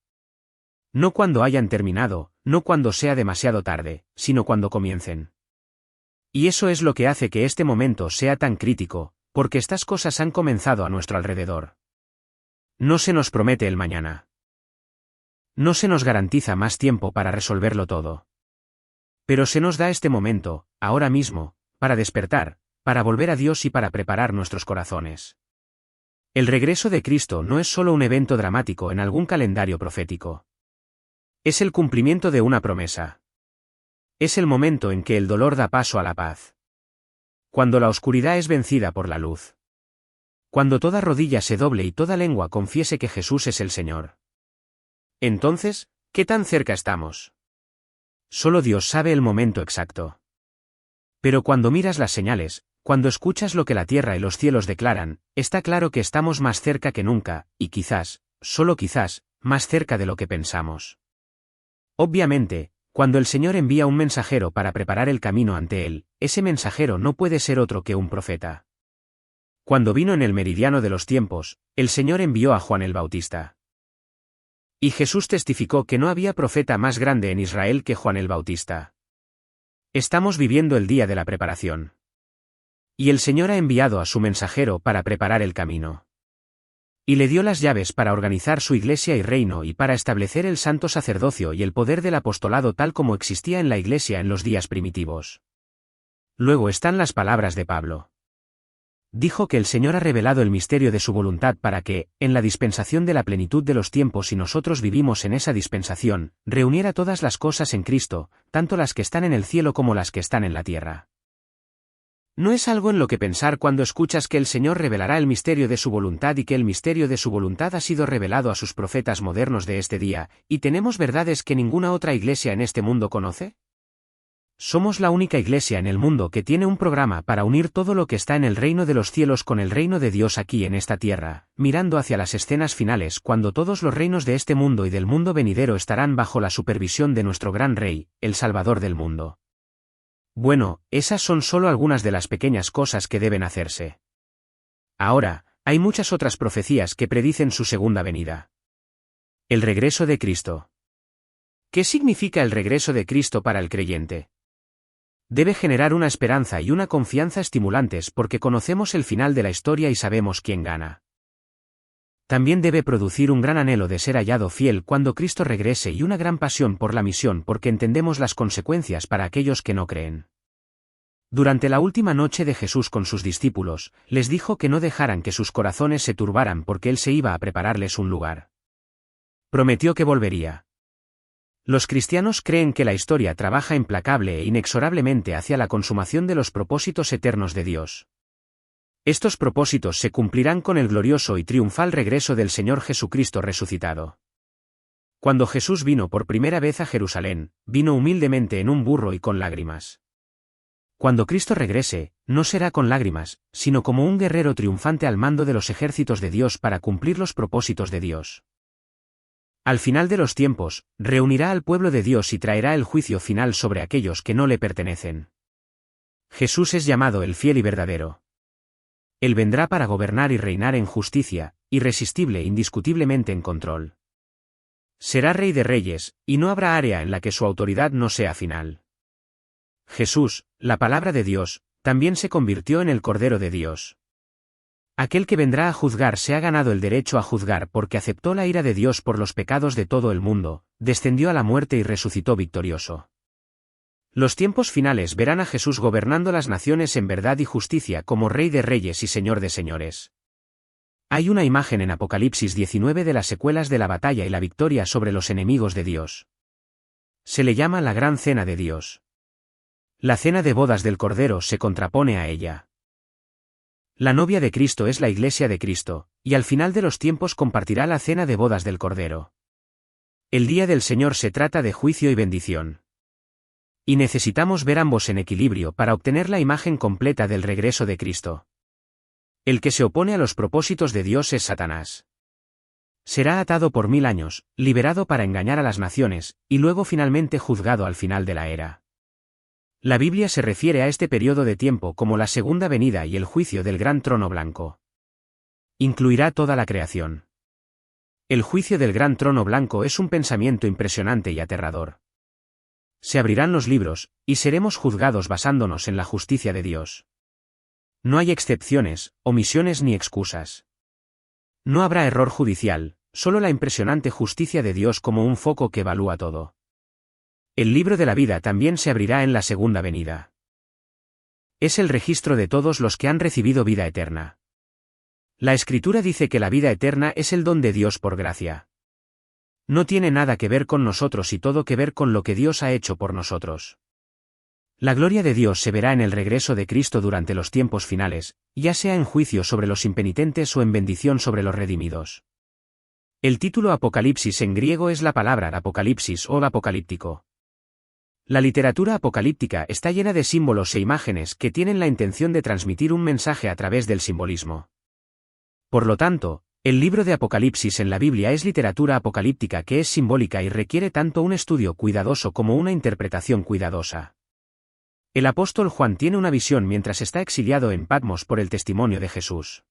No cuando hayan terminado, no cuando sea demasiado tarde, sino cuando comiencen. Y eso es lo que hace que este momento sea tan crítico, porque estas cosas han comenzado a nuestro alrededor. No se nos promete el mañana. No se nos garantiza más tiempo para resolverlo todo. Pero se nos da este momento, ahora mismo, para despertar, para volver a Dios y para preparar nuestros corazones. El regreso de Cristo no es solo un evento dramático en algún calendario profético. Es el cumplimiento de una promesa. Es el momento en que el dolor da paso a la paz. Cuando la oscuridad es vencida por la luz. Cuando toda rodilla se doble y toda lengua confiese que Jesús es el Señor. Entonces, ¿qué tan cerca estamos? Solo Dios sabe el momento exacto. Pero cuando miras las señales, cuando escuchas lo que la tierra y los cielos declaran, está claro que estamos más cerca que nunca, y quizás, solo quizás, más cerca de lo que pensamos. Obviamente, cuando el Señor envía un mensajero para preparar el camino ante Él, ese mensajero no puede ser otro que un profeta. Cuando vino en el meridiano de los tiempos, el Señor envió a Juan el Bautista. Y Jesús testificó que no había profeta más grande en Israel que Juan el Bautista. Estamos viviendo el día de la preparación. Y el Señor ha enviado a su mensajero para preparar el camino. Y le dio las llaves para organizar su iglesia y reino y para establecer el santo sacerdocio y el poder del apostolado tal como existía en la iglesia en los días primitivos. Luego están las palabras de Pablo. Dijo que el Señor ha revelado el misterio de su voluntad para que, en la dispensación de la plenitud de los tiempos y nosotros vivimos en esa dispensación, reuniera todas las cosas en Cristo, tanto las que están en el cielo como las que están en la tierra. ¿No es algo en lo que pensar cuando escuchas que el Señor revelará el misterio de su voluntad y que el misterio de su voluntad ha sido revelado a sus profetas modernos de este día, y tenemos verdades que ninguna otra iglesia en este mundo conoce? Somos la única iglesia en el mundo que tiene un programa para unir todo lo que está en el reino de los cielos con el reino de Dios aquí en esta tierra, mirando hacia las escenas finales cuando todos los reinos de este mundo y del mundo venidero estarán bajo la supervisión de nuestro gran Rey, el Salvador del mundo. Bueno, esas son solo algunas de las pequeñas cosas que deben hacerse. Ahora, hay muchas otras profecías que predicen su segunda venida. El regreso de Cristo. ¿Qué significa el regreso de Cristo para el creyente? Debe generar una esperanza y una confianza estimulantes porque conocemos el final de la historia y sabemos quién gana. También debe producir un gran anhelo de ser hallado fiel cuando Cristo regrese y una gran pasión por la misión porque entendemos las consecuencias para aquellos que no creen. Durante la última noche de Jesús con sus discípulos, les dijo que no dejaran que sus corazones se turbaran porque Él se iba a prepararles un lugar. Prometió que volvería. Los cristianos creen que la historia trabaja implacable e inexorablemente hacia la consumación de los propósitos eternos de Dios. Estos propósitos se cumplirán con el glorioso y triunfal regreso del Señor Jesucristo resucitado. Cuando Jesús vino por primera vez a Jerusalén, vino humildemente en un burro y con lágrimas. Cuando Cristo regrese, no será con lágrimas, sino como un guerrero triunfante al mando de los ejércitos de Dios para cumplir los propósitos de Dios. Al final de los tiempos, reunirá al pueblo de Dios y traerá el juicio final sobre aquellos que no le pertenecen. Jesús es llamado el fiel y verdadero. Él vendrá para gobernar y reinar en justicia, irresistible e indiscutiblemente en control. Será Rey de Reyes, y no habrá área en la que su autoridad no sea final. Jesús, la palabra de Dios, también se convirtió en el Cordero de Dios. Aquel que vendrá a juzgar se ha ganado el derecho a juzgar porque aceptó la ira de Dios por los pecados de todo el mundo, descendió a la muerte y resucitó victorioso. Los tiempos finales verán a Jesús gobernando las naciones en verdad y justicia como Rey de Reyes y Señor de Señores. Hay una imagen en Apocalipsis 19 de las secuelas de la batalla y la victoria sobre los enemigos de Dios. Se le llama la Gran Cena de Dios. La cena de bodas del Cordero se contrapone a ella. La novia de Cristo es la Iglesia de Cristo, y al final de los tiempos compartirá la cena de bodas del Cordero. El día del Señor se trata de juicio y bendición. Y necesitamos ver ambos en equilibrio para obtener la imagen completa del regreso de Cristo. El que se opone a los propósitos de Dios es Satanás. Será atado por 1000 años, liberado para engañar a las naciones, y luego finalmente juzgado al final de la era. La Biblia se refiere a este periodo de tiempo como la segunda venida y el juicio del gran trono blanco. Incluirá toda la creación. El juicio del gran trono blanco es un pensamiento impresionante y aterrador. Se abrirán los libros, y seremos juzgados basándonos en la justicia de Dios. No hay excepciones, omisiones ni excusas. No habrá error judicial, solo la impresionante justicia de Dios como un foco que evalúa todo. El libro de la vida también se abrirá en la segunda venida. Es el registro de todos los que han recibido vida eterna. La Escritura dice que la vida eterna es el don de Dios por gracia. No tiene nada que ver con nosotros y todo que ver con lo que Dios ha hecho por nosotros. La gloria de Dios se verá en el regreso de Cristo durante los tiempos finales, ya sea en juicio sobre los impenitentes o en bendición sobre los redimidos. El título Apocalipsis en griego es la palabra apocalipsis o apocalíptico. La literatura apocalíptica está llena de símbolos e imágenes que tienen la intención de transmitir un mensaje a través del simbolismo. Por lo tanto, el libro de Apocalipsis en la Biblia es literatura apocalíptica que es simbólica y requiere tanto un estudio cuidadoso como una interpretación cuidadosa. El apóstol Juan tiene una visión mientras está exiliado en Patmos por el testimonio de Jesús.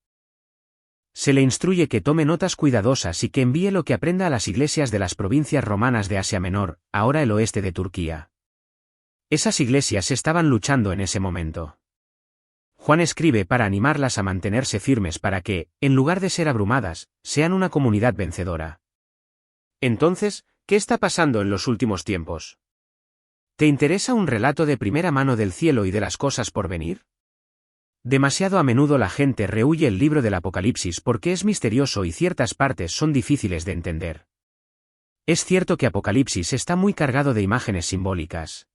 Se le instruye que tome notas cuidadosas y que envíe lo que aprenda a las iglesias de las provincias romanas de Asia Menor, ahora el oeste de Turquía. Esas iglesias estaban luchando en ese momento. Juan escribe para animarlas a mantenerse firmes para que, en lugar de ser abrumadas, sean una comunidad vencedora. Entonces, ¿qué está pasando en los últimos tiempos? ¿Te interesa un relato de primera mano del cielo y de las cosas por venir? Demasiado a menudo la gente rehúye el libro del Apocalipsis porque es misterioso y ciertas partes son difíciles de entender. Es cierto que Apocalipsis está muy cargado de imágenes simbólicas.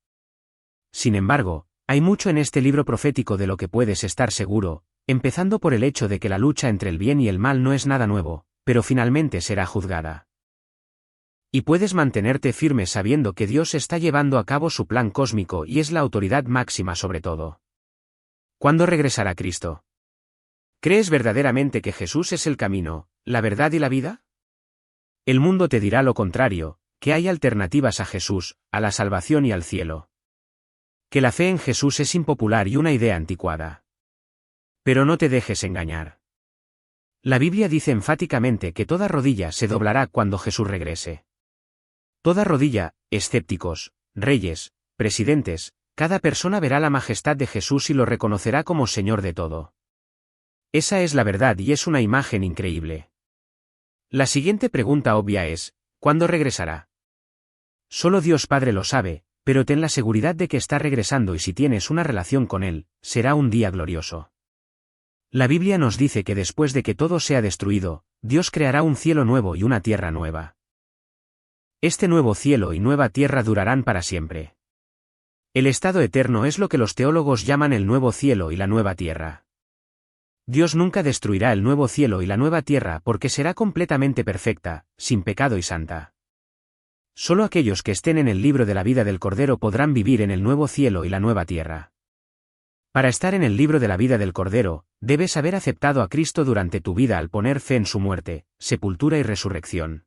Sin embargo, hay mucho en este libro profético de lo que puedes estar seguro, empezando por el hecho de que la lucha entre el bien y el mal no es nada nuevo, pero finalmente será juzgada. Y puedes mantenerte firme sabiendo que Dios está llevando a cabo su plan cósmico y es la autoridad máxima sobre todo. ¿Cuándo regresará Cristo? ¿Crees verdaderamente que Jesús es el camino, la verdad y la vida? El mundo te dirá lo contrario, que hay alternativas a Jesús, a la salvación y al cielo. Que la fe en Jesús es impopular y una idea anticuada. Pero no te dejes engañar. La Biblia dice enfáticamente que toda rodilla se doblará cuando Jesús regrese. Toda rodilla, escépticos, reyes, presidentes, cada persona verá la majestad de Jesús y lo reconocerá como Señor de todo. Esa es la verdad y es una imagen increíble. La siguiente pregunta obvia es, ¿cuándo regresará? Solo Dios Padre lo sabe, pero ten la seguridad de que está regresando y si tienes una relación con Él, será un día glorioso. La Biblia nos dice que después de que todo sea destruido, Dios creará un cielo nuevo y una tierra nueva. Este nuevo cielo y nueva tierra durarán para siempre. El estado eterno es lo que los teólogos llaman el nuevo cielo y la nueva tierra. Dios nunca destruirá el nuevo cielo y la nueva tierra porque será completamente perfecta, sin pecado y santa. Solo aquellos que estén en el libro de la vida del Cordero podrán vivir en el nuevo cielo y la nueva tierra. Para estar en el libro de la vida del Cordero, debes haber aceptado a Cristo durante tu vida al poner fe en su muerte, sepultura y resurrección.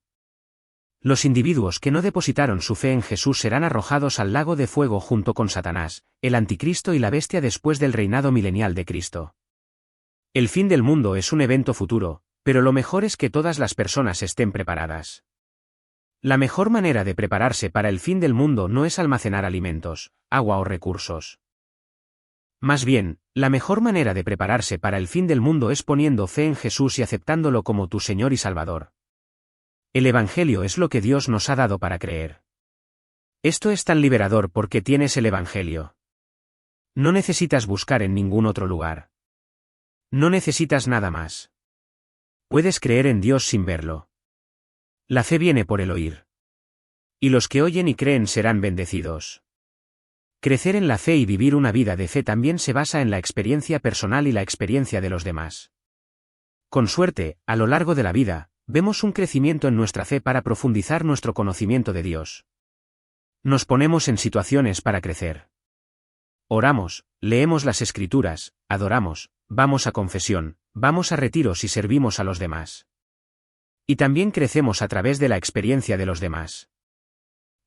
Los individuos que no depositaron su fe en Jesús serán arrojados al lago de fuego junto con Satanás, el anticristo y la bestia después del reinado milenial de Cristo. El fin del mundo es un evento futuro, pero lo mejor es que todas las personas estén preparadas. La mejor manera de prepararse para el fin del mundo no es almacenar alimentos, agua o recursos. Más bien, la mejor manera de prepararse para el fin del mundo es poniendo fe en Jesús y aceptándolo como tu Señor y Salvador. El Evangelio es lo que Dios nos ha dado para creer. Esto es tan liberador porque tienes el Evangelio. No necesitas buscar en ningún otro lugar. No necesitas nada más. Puedes creer en Dios sin verlo. La fe viene por el oír. Y los que oyen y creen serán bendecidos. Crecer en la fe y vivir una vida de fe también se basa en la experiencia personal y la experiencia de los demás. Con suerte, a lo largo de la vida, vemos un crecimiento en nuestra fe para profundizar nuestro conocimiento de Dios. Nos ponemos en situaciones para crecer. Oramos, leemos las Escrituras, adoramos, vamos a confesión, vamos a retiros y servimos a los demás. Y también crecemos a través de la experiencia de los demás.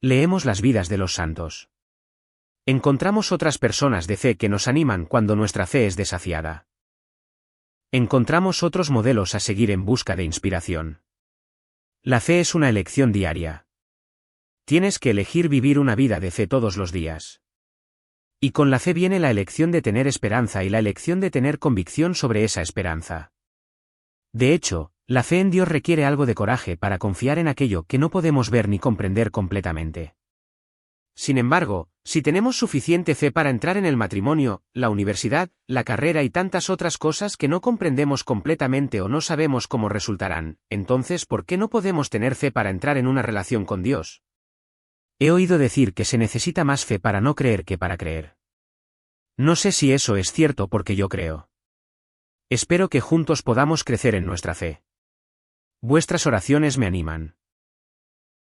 Leemos las vidas de los santos. Encontramos otras personas de fe que nos animan cuando nuestra fe es desafiada. Encontramos otros modelos a seguir en busca de inspiración. La fe es una elección diaria. Tienes que elegir vivir una vida de fe todos los días. Y con la fe viene la elección de tener esperanza y la elección de tener convicción sobre esa esperanza. De hecho, la fe en Dios requiere algo de coraje para confiar en aquello que no podemos ver ni comprender completamente. Sin embargo, si tenemos suficiente fe para entrar en el matrimonio, la universidad, la carrera y tantas otras cosas que no comprendemos completamente o no sabemos cómo resultarán, entonces ¿por qué no podemos tener fe para entrar en una relación con Dios? He oído decir que se necesita más fe para no creer que para creer. No sé si eso es cierto porque yo creo. Espero que juntos podamos crecer en nuestra fe. Vuestras oraciones me animan.